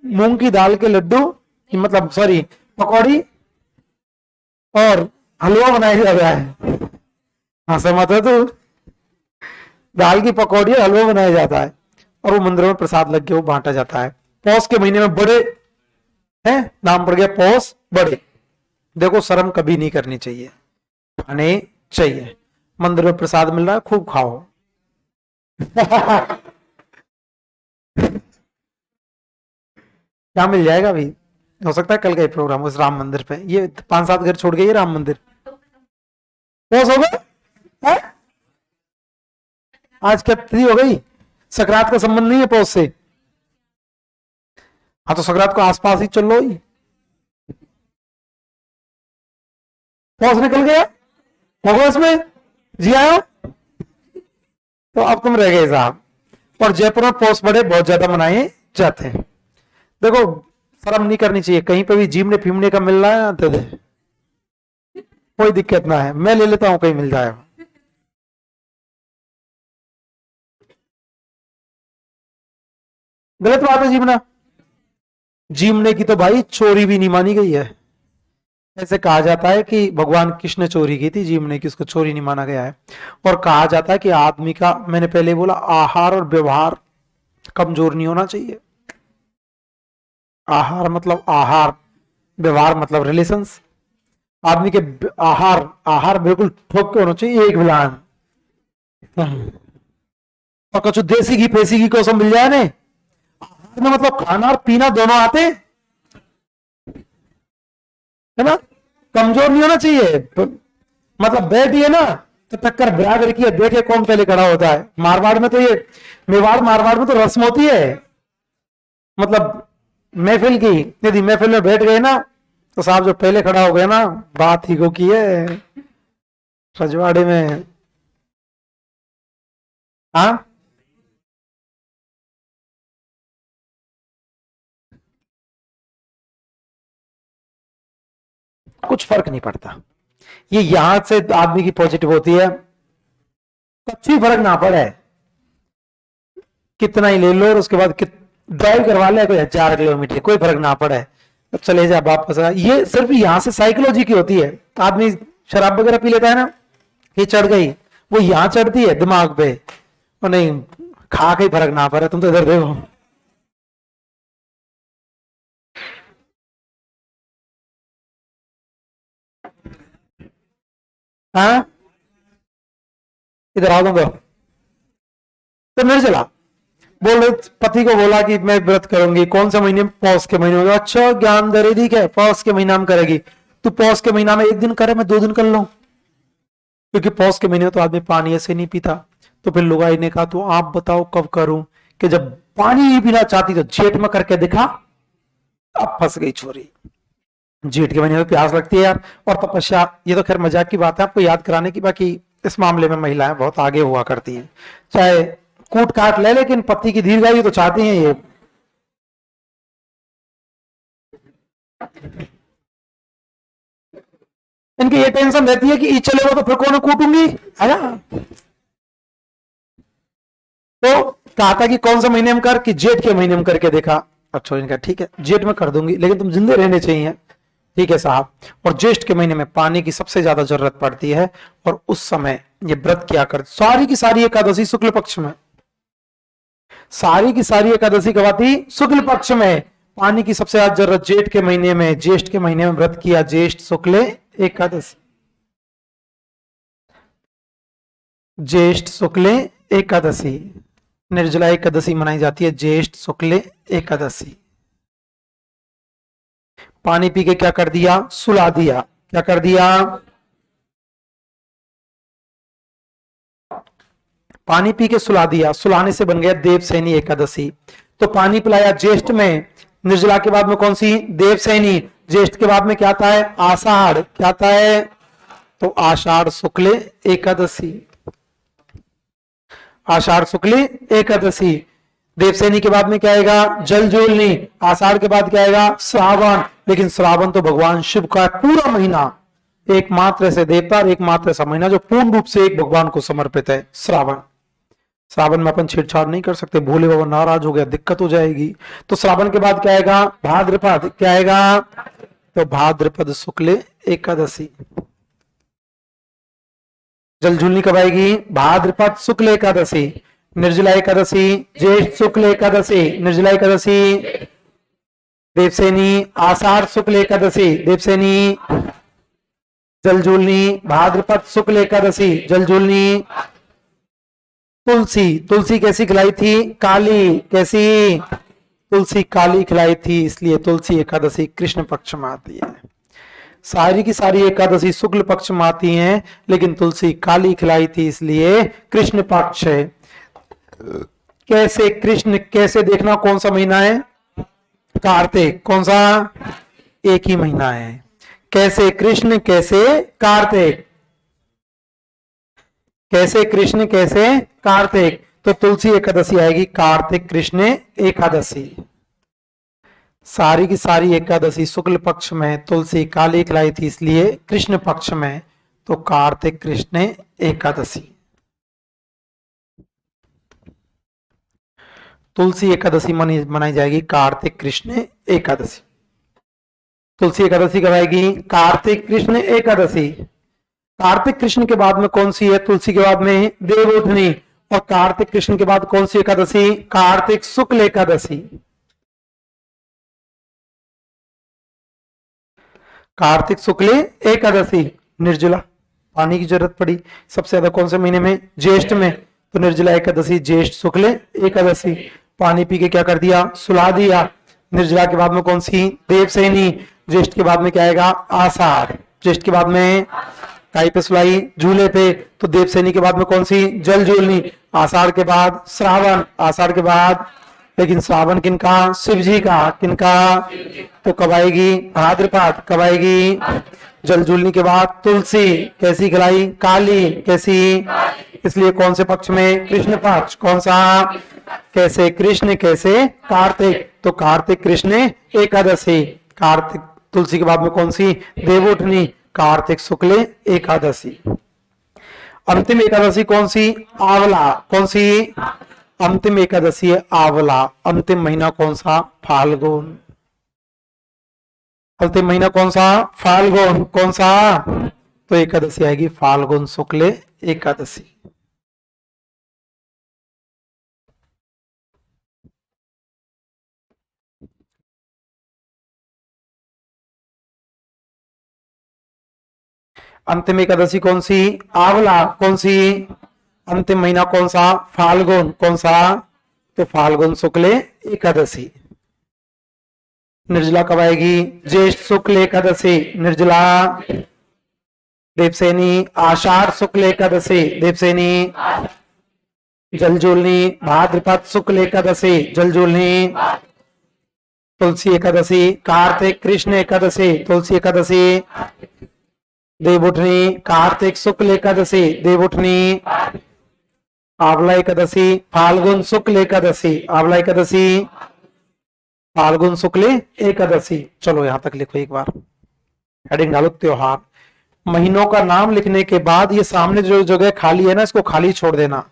मूंग की दाल के लड्डू, मतलब सॉरी पकौड़ी और हलवा बनाया जाता है। हाँ सहमत है तू? दाल की पकौड़ी और हलवा बनाया जाता है और वो मंदिरों में प्रसाद लग के वो बांटा जाता है। पौष के महीने में बड़े है, नाम पड़ गया पौष बड़े। देखो शर्म कभी नहीं करनी चाहिए, खाने चाहिए। मंदिर में प्रसाद मिल रहा है, खूब खाओ। क्या मिल जाएगा अभी? हो सकता है कल का ही प्रोग्राम उस राम मंदिर पे, ये 5-7 घर छोड़ गए ये राम मंदिर। पौष हो गए? आज क्या तिथि हो गई? सकरात का संबंध नहीं है पौष से। हाँ तो सकरात को आसपास ही चल लो ही। पौष निकल गया होगा इसमें, जी आयो। तो अब तुम रह गए साहब। और जयपुर में पौष बड़े बहुत ज्यादा मनाए जाते हैं। देखो शर्म नहीं करनी चाहिए, कहीं पे भी जीमने फीमने का मिल रहा है तो दे, कोई दिक्कत ना है, मैं ले लेता हूं कहीं मिल जाएगा। गलत बात है जीमना। जीमने की तो भाई चोरी भी नहीं मानी गई है। ऐसे कहा जाता है कि भगवान कृष्ण ने चोरी की थी जीमने की, उसको चोरी नहीं माना गया है। और कहा जाता है कि आदमी का, मैंने पहले बोला, आहार और व्यवहार कमजोर नहीं होना चाहिए। आहार मतलब आहार, व्यवहार मतलब रिलेशंस। आदमी के आहार आहार बिल्कुल ठोक के होना चाहिए, एक बिलान। और कुछ देसी घी पेसी घी को सब मिल जाए ने, में मतलब खाना और पीना दोनों आते, है ना? कमजोर नहीं होना चाहिए। मतलब बैठिए ना तो टक्कर बराबर की है, देखे कौन पहले खड़ा होता है। मारवाड़ में तो ये, मेवाड़ मारवाड़ में तो रस्म होती है, मतलब महफिल की, यदि महफिल में बैठ गए ना तो साहब जो पहले खड़ा हो गया ना, बात ही को की है रजवाड़े में। हाँ कुछ फर्क नहीं पड़ता, ये यहां से आदमी की पॉजिटिव होती है, कुछ भी फर्क ना पड़े, कितना ही ले लो और उसके बाद ड्राइव करवा ले कोई 1000 किलोमीटर, कोई फर्क ना पड़े, अब चले जा वापस आ। ये सिर्फ यहां से साइकोलॉजी की होती है। आदमी शराब वगैरह पी लेता है ना, ये चढ़ गई, वो यहां चढ़ती है दिमाग पे, और नहीं खा के फर्क ना पड़े, तुम तो इधर देखो। हाँ इधर आओ तुम तो निर्जला बोले, पति को बोला कि मैं व्रत करूंगी, कौन से महीने में? पौष के महीने में। अच्छा ज्ञान दे रही थी क्या, पौष के महीना में करेगी? तू पौष के महीना में एक दिन करे, मैं 2 दिन कर लूं, क्योंकि पौष के महीने में तो आदमी पानी ऐसे नहीं पीता। तो फिर लुगाई ने कहा तो आप बताओ कब करूं? कि जब पानी नहीं पीना चाहती तो जेठ में करके दिखा। अब फंस गई छोरी। जेठ के महीने में प्यास लगती है यार, और तपस्या, ये तो खैर मजाक की बात है आपको याद कराने की, बाकी इस मामले में महिलाएं बहुत आगे हुआ करती हैं, चाहे कूट काट ले, लेकिन पति की दीर्घायु तो चाहती हैं ये। इनकी ये टेंशन रहती है कि ई चलेगा तो फिर कौन कूटूंगी, है ना? तो कहा था कि कौन से महीने में कर, कि जेठ के महीने में करके देखा। अच्छा इनका ठीक है जेठ में कर दूंगी, लेकिन तुम जिंदे रहने चाहिए। ठीक है साहब। और ज्येष्ठ के महीने में पानी की सबसे ज्यादा जरूरत पड़ती है, और उस समय ये व्रत किया कर, सारी की सारी एकादशी शुक्ल पक्ष में, सारी की सारी एकादशी कब आती? शुक्ल पक्ष में। पानी की सबसे ज्यादा जरूरत जेठ के महीने में, ज्येष्ठ के महीने में व्रत किया, ज्येष्ठ शुक्ल एकादशी, ज्येष्ठ शुक्ल एकादशी, निर्जला एकादशी मनाई जाती है, ज्येष्ठ शुक्ल एकादशी। पानी पी के क्या कर दिया, सुला दिया। क्या कर दिया, पानी पी के सुला दिया, सुलाने से बन गया देवसैनी एकादशी। तो पानी पिलाया ज्येष्ठ में, निर्जला के बाद में कौन सी, देवसैनी। ज्येष्ठ के बाद में क्या आता है, आषाढ़। क्या आता है, तो आषाढ़ शुक्ल एकादशी। आषाढ़ शुक्ल एकादशी। देवसैनी के बाद में क्या आएगा, जलजूलनी। आषाढ़ के बाद क्या आएगा, श्रावण। लेकिन श्रावण तो भगवान शिव का पूरा महीना, एकमात्र ऐसे देवता और एकमात्र ऐसा महीना जो पूर्ण रूप से एक भगवान को समर्पित है, श्रावण। श्रावण में अपन छेड़छाड़ नहीं कर सकते, भोले बाबा नाराज हो गया, दिक्कत हो जाएगी। तो श्रावण के बाद क्या आएगा, भाद्रपद। क्या आएगा, तो भाद्रपद शुक्ल एकादशी। जलझूलनी कब आएगी, भाद्रपद शुक्ल एकादशी। निर्जला एकादशी, ज्येष्ठ शुक्ल एकादशी। निर्जला एकादशी, देवसैनी, आषाढ़ शुक्ल एकादशी। देवसैनी, जलझूलनी, भाद्रपद शुक्ल एकादशी। जलझूलनी, तुलसी। तुलसी कैसी खिलाई थी, काली। कैसी, तुलसी काली खिलाई थी, इसलिए तुलसी एकादशी कृष्ण पक्ष में आती है। सारी की सारी एकादशी शुक्ल पक्ष में आती हैं, लेकिन तुलसी काली खिलाई थी, इसलिए कृष्ण पक्ष है। कैसे कृष्ण, कैसे देखना कौन सा महीना है, कार्तिक। कौन सा, एक ही महीना है। कैसे कृष्ण, कैसे कार्तिक। कैसे कृष्ण, कैसे कार्तिक। तो तुलसी एकादशी आएगी कार्तिक कृष्ण एकादशी। सारी की सारी एकादशी शुक्ल पक्ष में, तुलसी काली खिलाई थी, इसलिए कृष्ण पक्ष में, तो कार्तिक कृष्ण एकादशी। तुलसी एकादशी मनाई जाएगी कार्तिक कृष्ण एकादशी। तुलसी एकादशी कब आएगी, कार्तिक कृष्ण एकादशी। कार्तिक कृष्ण के बाद में कौन सी है, तुलसी के बाद में देवोठनी। और कार्तिक कृष्ण के बाद कौन सी एकादशी, कार्तिक शुक्ल एकादशी। कार्तिक शुक्ल एकादशी। निर्जला, पानी की जरूरत पड़ी सबसे ज्यादा कौन से महीने में, ज्येष्ठ में। तो निर्जला एकादशी, ज्येष्ठ शुक्ल एकादशी। पानी पी के क्या कर दिया, सुला दिया। निर्जला के बाद में कौन सी, देवसैनी। ज्येष्ठ के बाद में क्या आएगा, आषाढ़। ज्येष्ठ के बाद में काई पे सुलाई, झूले पे। तो देवसैनी के बाद में कौन सी, जल झूलनी। आषाढ़ के बाद श्रावण। आषाढ़ के बाद, लेकिन श्रावण किनका, शिव जी का। किनका, तो कब आएगी, भाद्रपद। कब आएगी, जल झूलनी के बाद तुलसी। कैसी खिलाई, काली। कैसी, इसलिए कौन से पक्ष में, कृष्ण पक्ष। कौन सा, कैसे कृष्ण, कैसे कार्तिक। तो कार्तिक कृष्ण एकादशी। कार्तिक, तुलसी के बाद में कौन सी, देवोठनी। कार्तिक शुक्ल एकादशी। अंतिम एकादशी कौन सी, आंवला। कौन सी, अंतिम एकादशी है आंवला। अंतिम महीना कौन सा, फाल्गुन। अंतिम महीना कौन सा, फाल्गुन। कौन सा, तो एकादशी आएगी फाल्गुन शुक्ल एकादशी। अंतिम एकादशी कौन सी, आंवला। कौन सी, अंतिम महीना कौन सा, फाल्गुन। कौन सा, तो फाल्गुन शुक्ल एकादशी। निर्जला कब आएगी, ज्येष्ठ शुक्ल एकादशी। निर्जला, देवसैनी, आषाढ़ शुक्ल एकादशी। देवसैनी, जलजूलनी, भाद्रपद शुक्ल एकादशी। जलजूलनी, तुलसी एकादशी, कार्तिक कृष्ण एकादशी। तुलसी एकादशी, देवउठनी, कार्तिक शुक्ल एकादशी। देवउठनी, आंवला एकादशी, फाल्गुन शुक्ल एकादशी। आंवला एकादशी, फाल्गुन शुक्ल एकादशी। चलो यहां तक लिखो एक बार, हेडिंग डालो त्योहार। महीनों का नाम लिखने के बाद ये सामने जो जगह खाली है ना, इसको खाली छोड़ देना।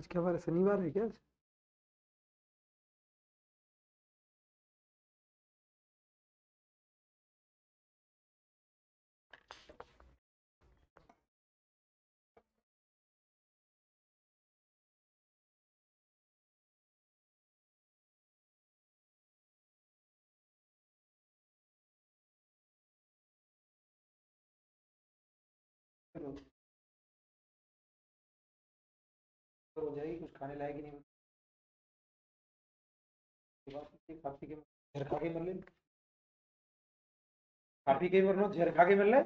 आज क्या बार है, शनिवार है क्या आज? चलो, तो हो जाएगी, कुछ खाने लायक ही नहीं बची। खा पी के झर खा के मर ले। खा पी के मरना, झर खा के मर ले।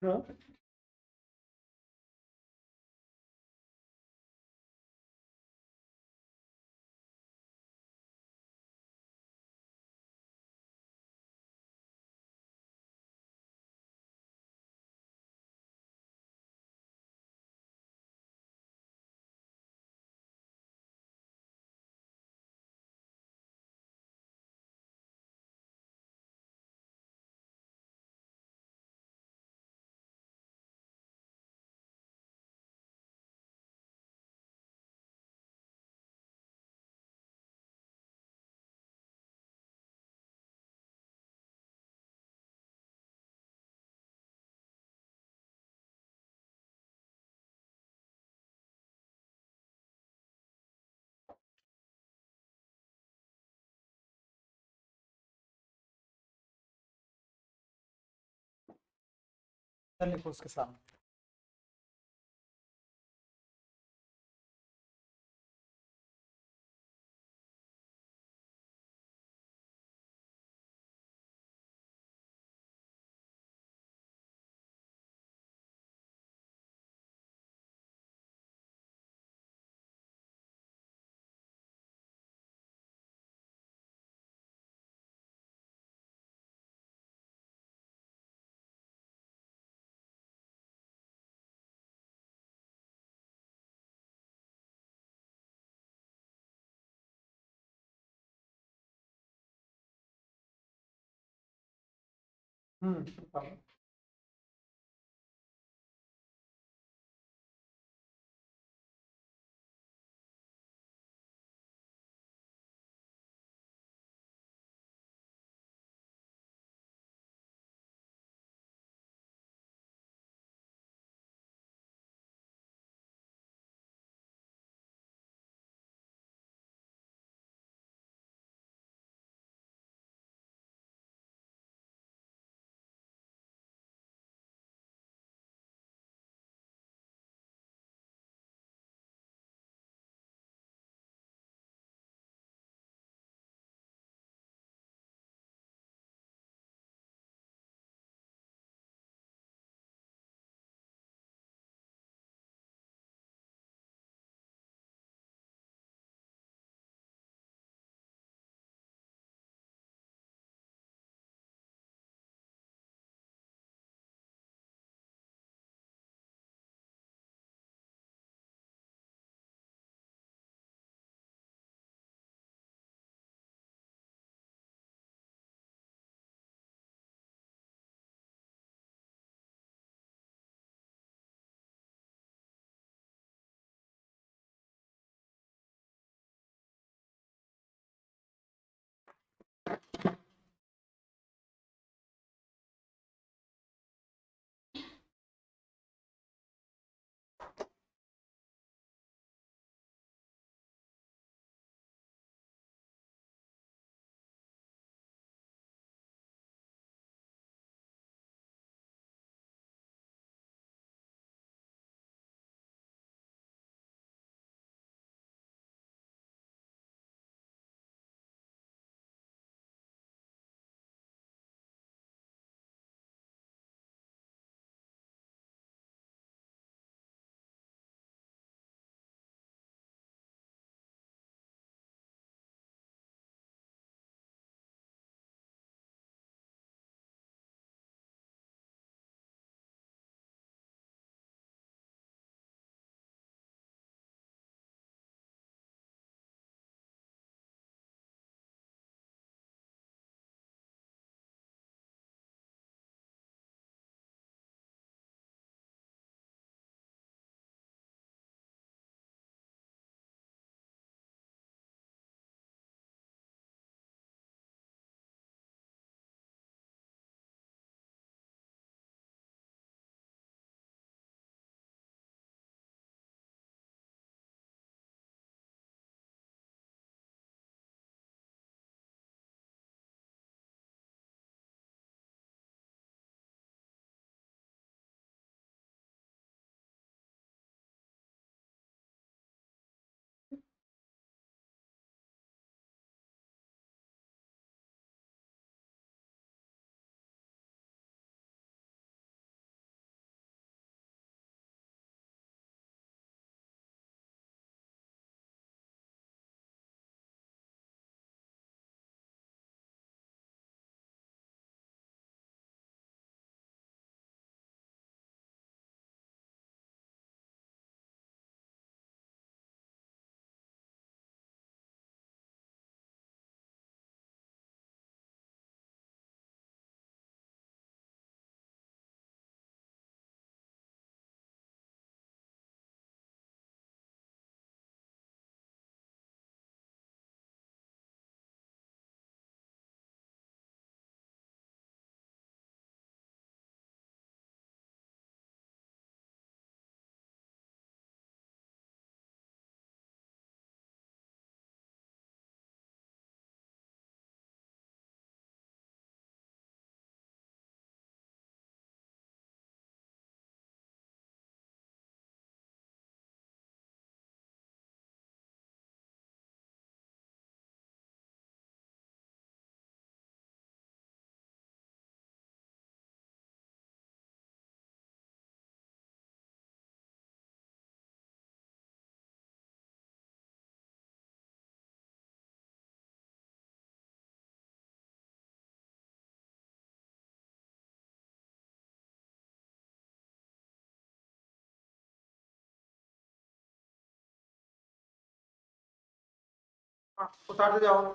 हाँ। चल लिखो उसके सामने। हम्म। हाँ, उतारते जाओ।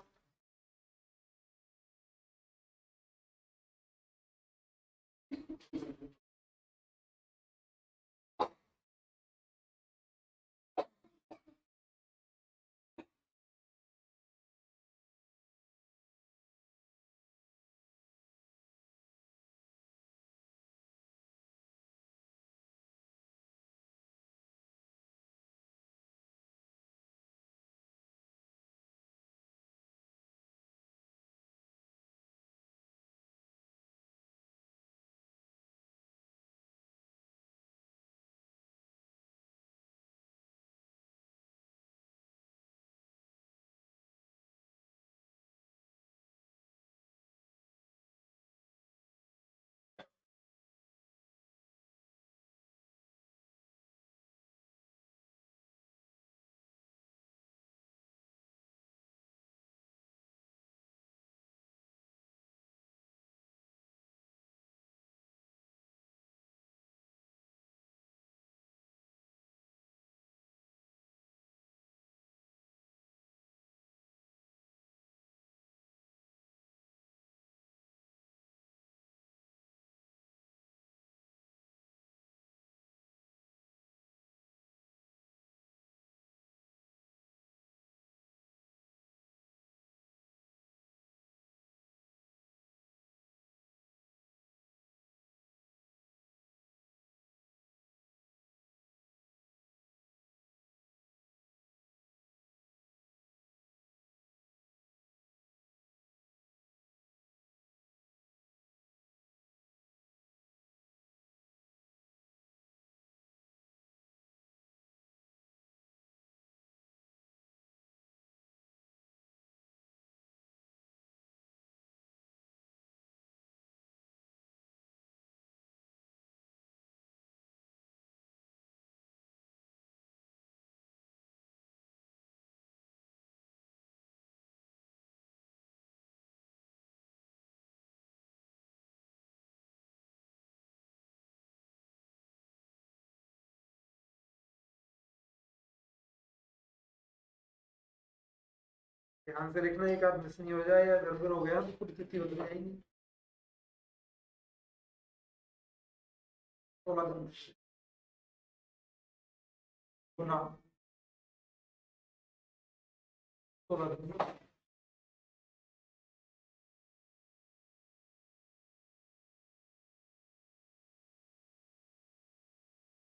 ध्यान से लिखना, एक आध मिस नहीं हो जाए या गड़बड़ हो गया तो पूरी तिथि हो जाएगी। 16 दिन गुना 16 दिन।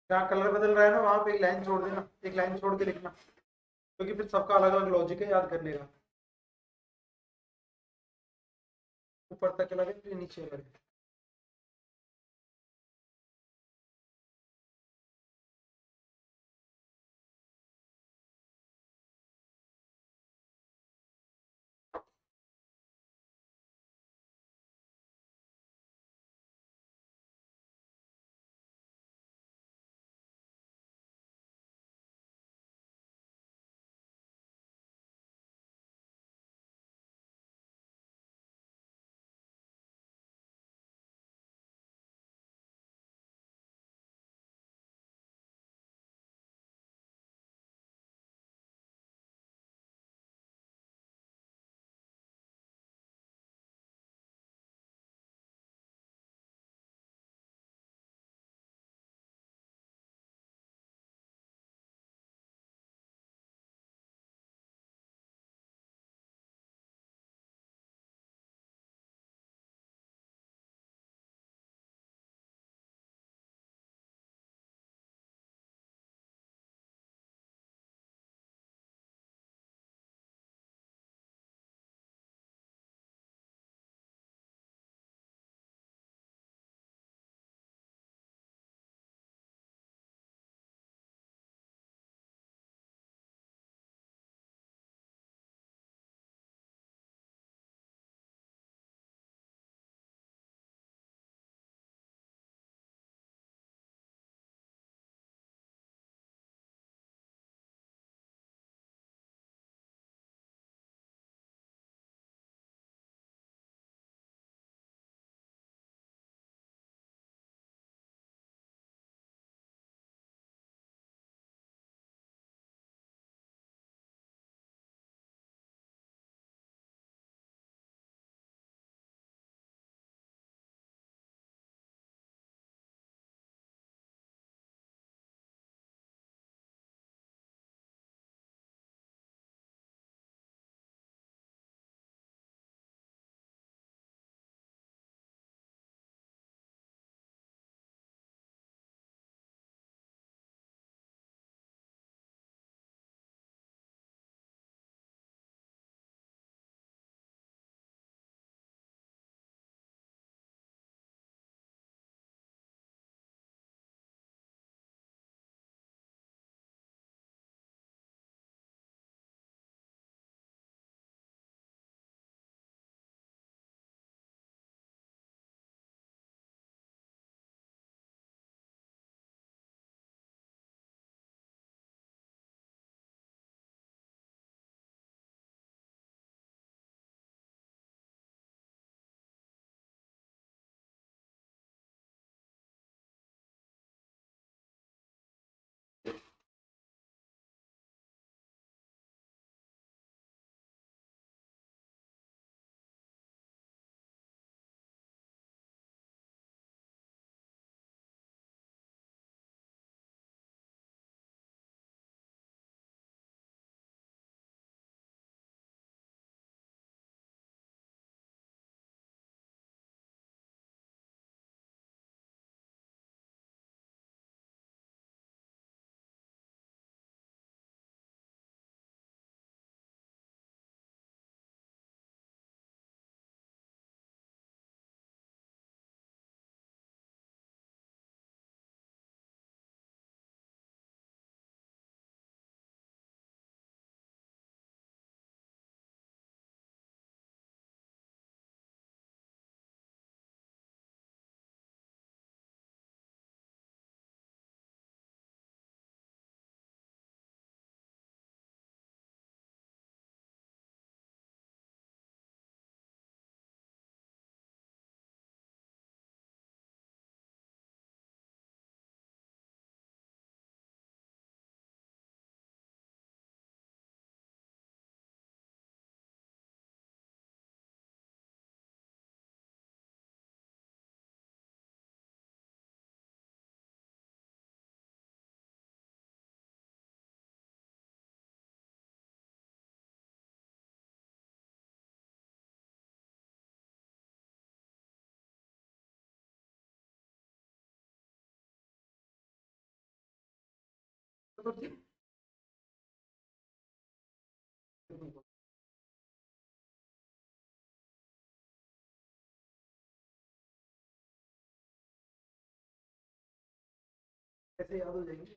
जहाँ कलर बदल रहा है ना वहां पे एक लाइन छोड़ देना, एक लाइन छोड़ के लिखना, क्योंकि फिर सबका अलग अलग लॉजिक है याद करने का। ऊपर तक अलग है फिर नीचे अलग है। कैसे याद हो जाएंगे।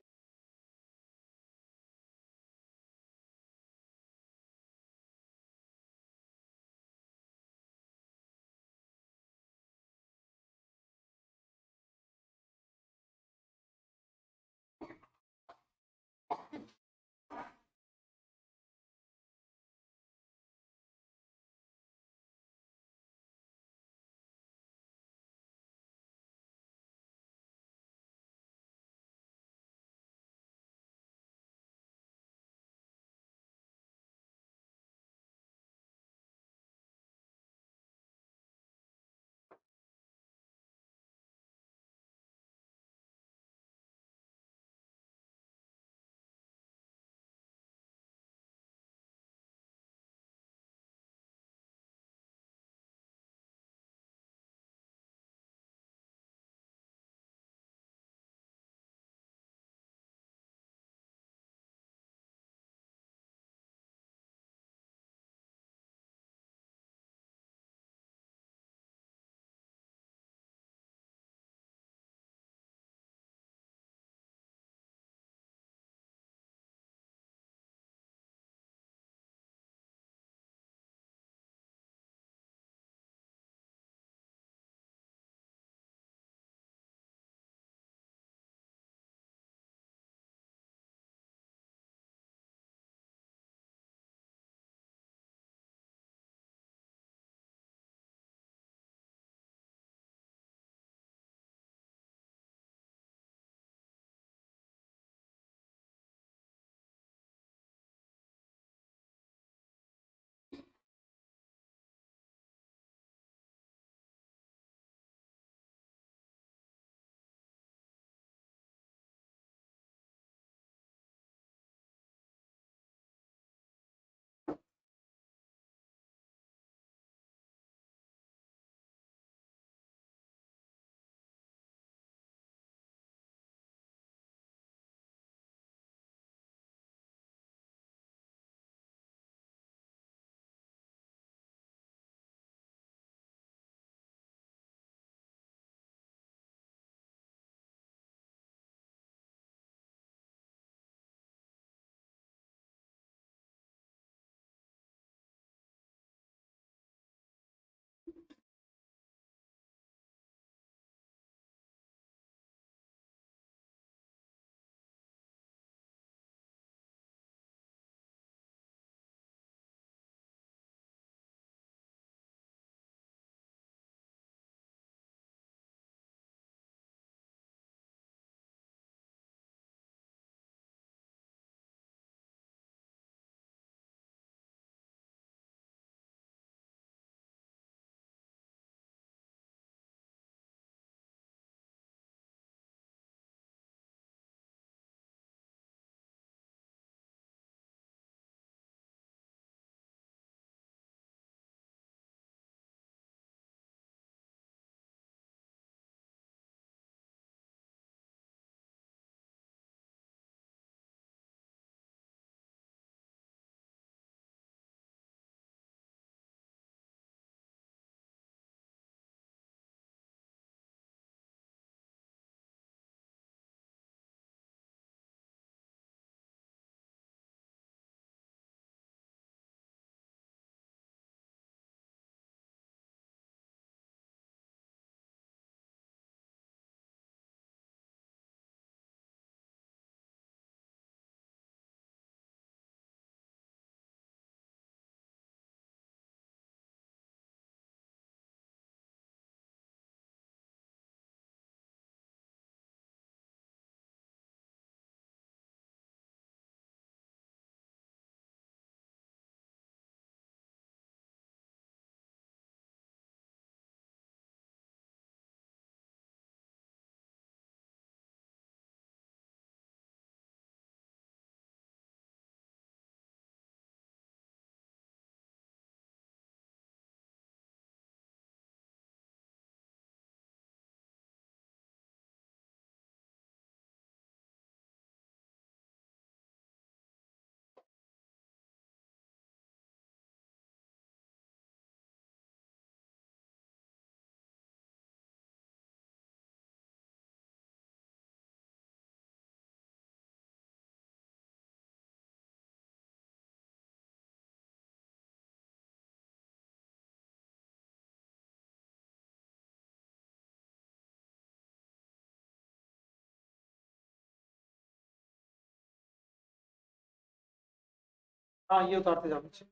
हाँ ये उतारते जाओ पीछे।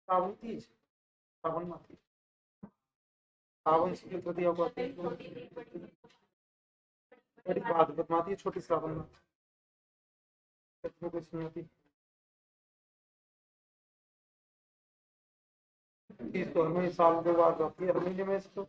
श्रावण तीज, श्रावण माती, श्रावण शुक्ल तृतीया को आती है। बड़ी बात बदमाती है छोटी श्रावण माती, कुछ नहीं आती। तीज तो हमें साल 2 बार आती है, हर महीने में इसको।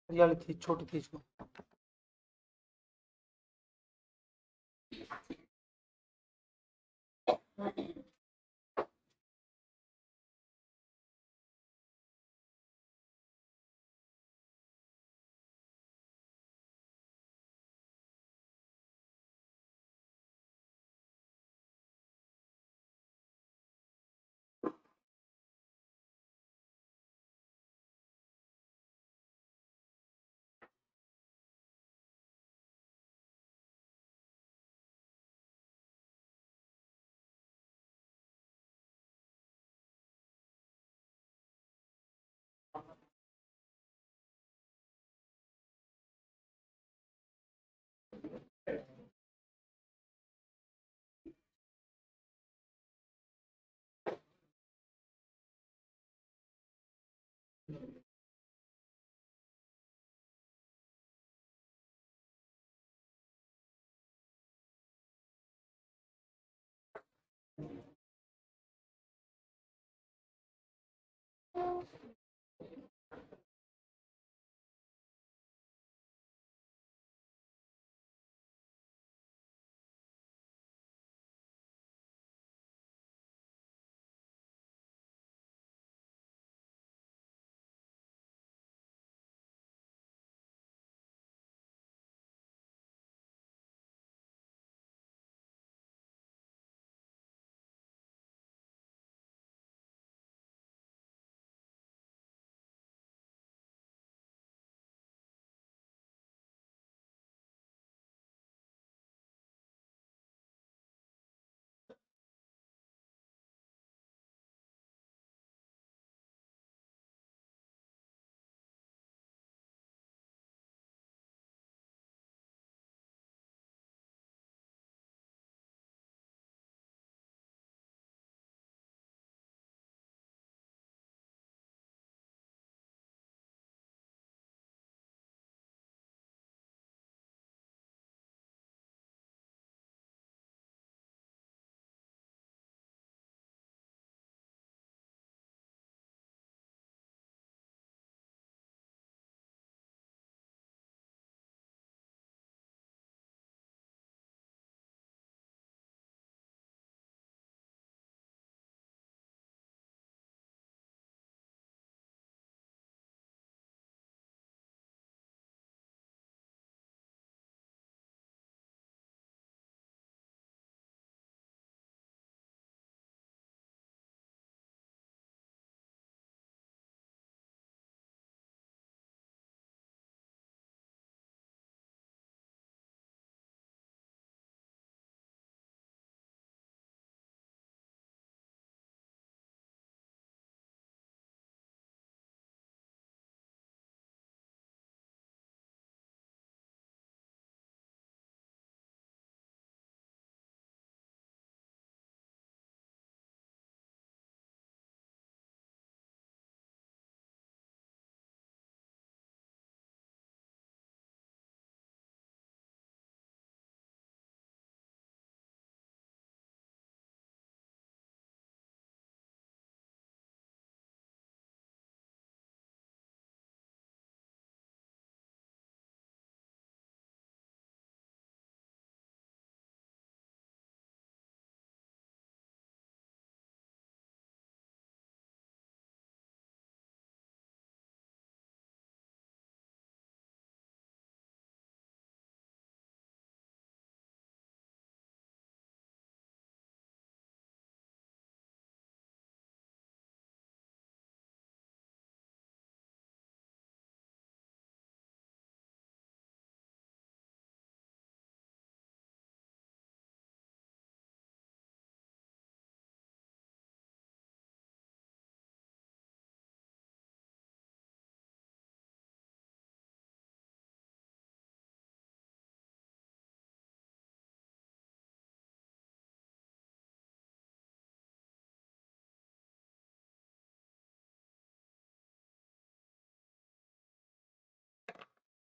हरियाली थी, छोटी थी इसको।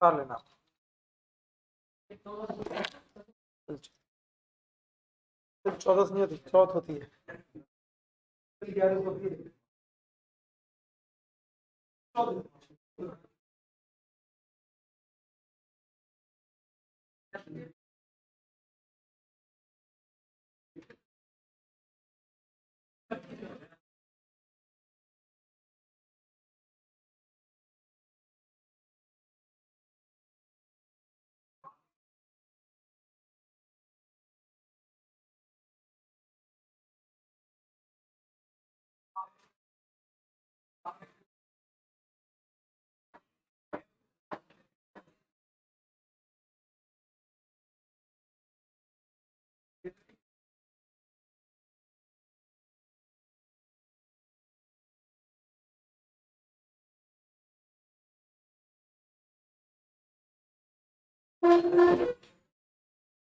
कर लेना। 14 से नहीं होती, 14 होती है। 11 होती है। है।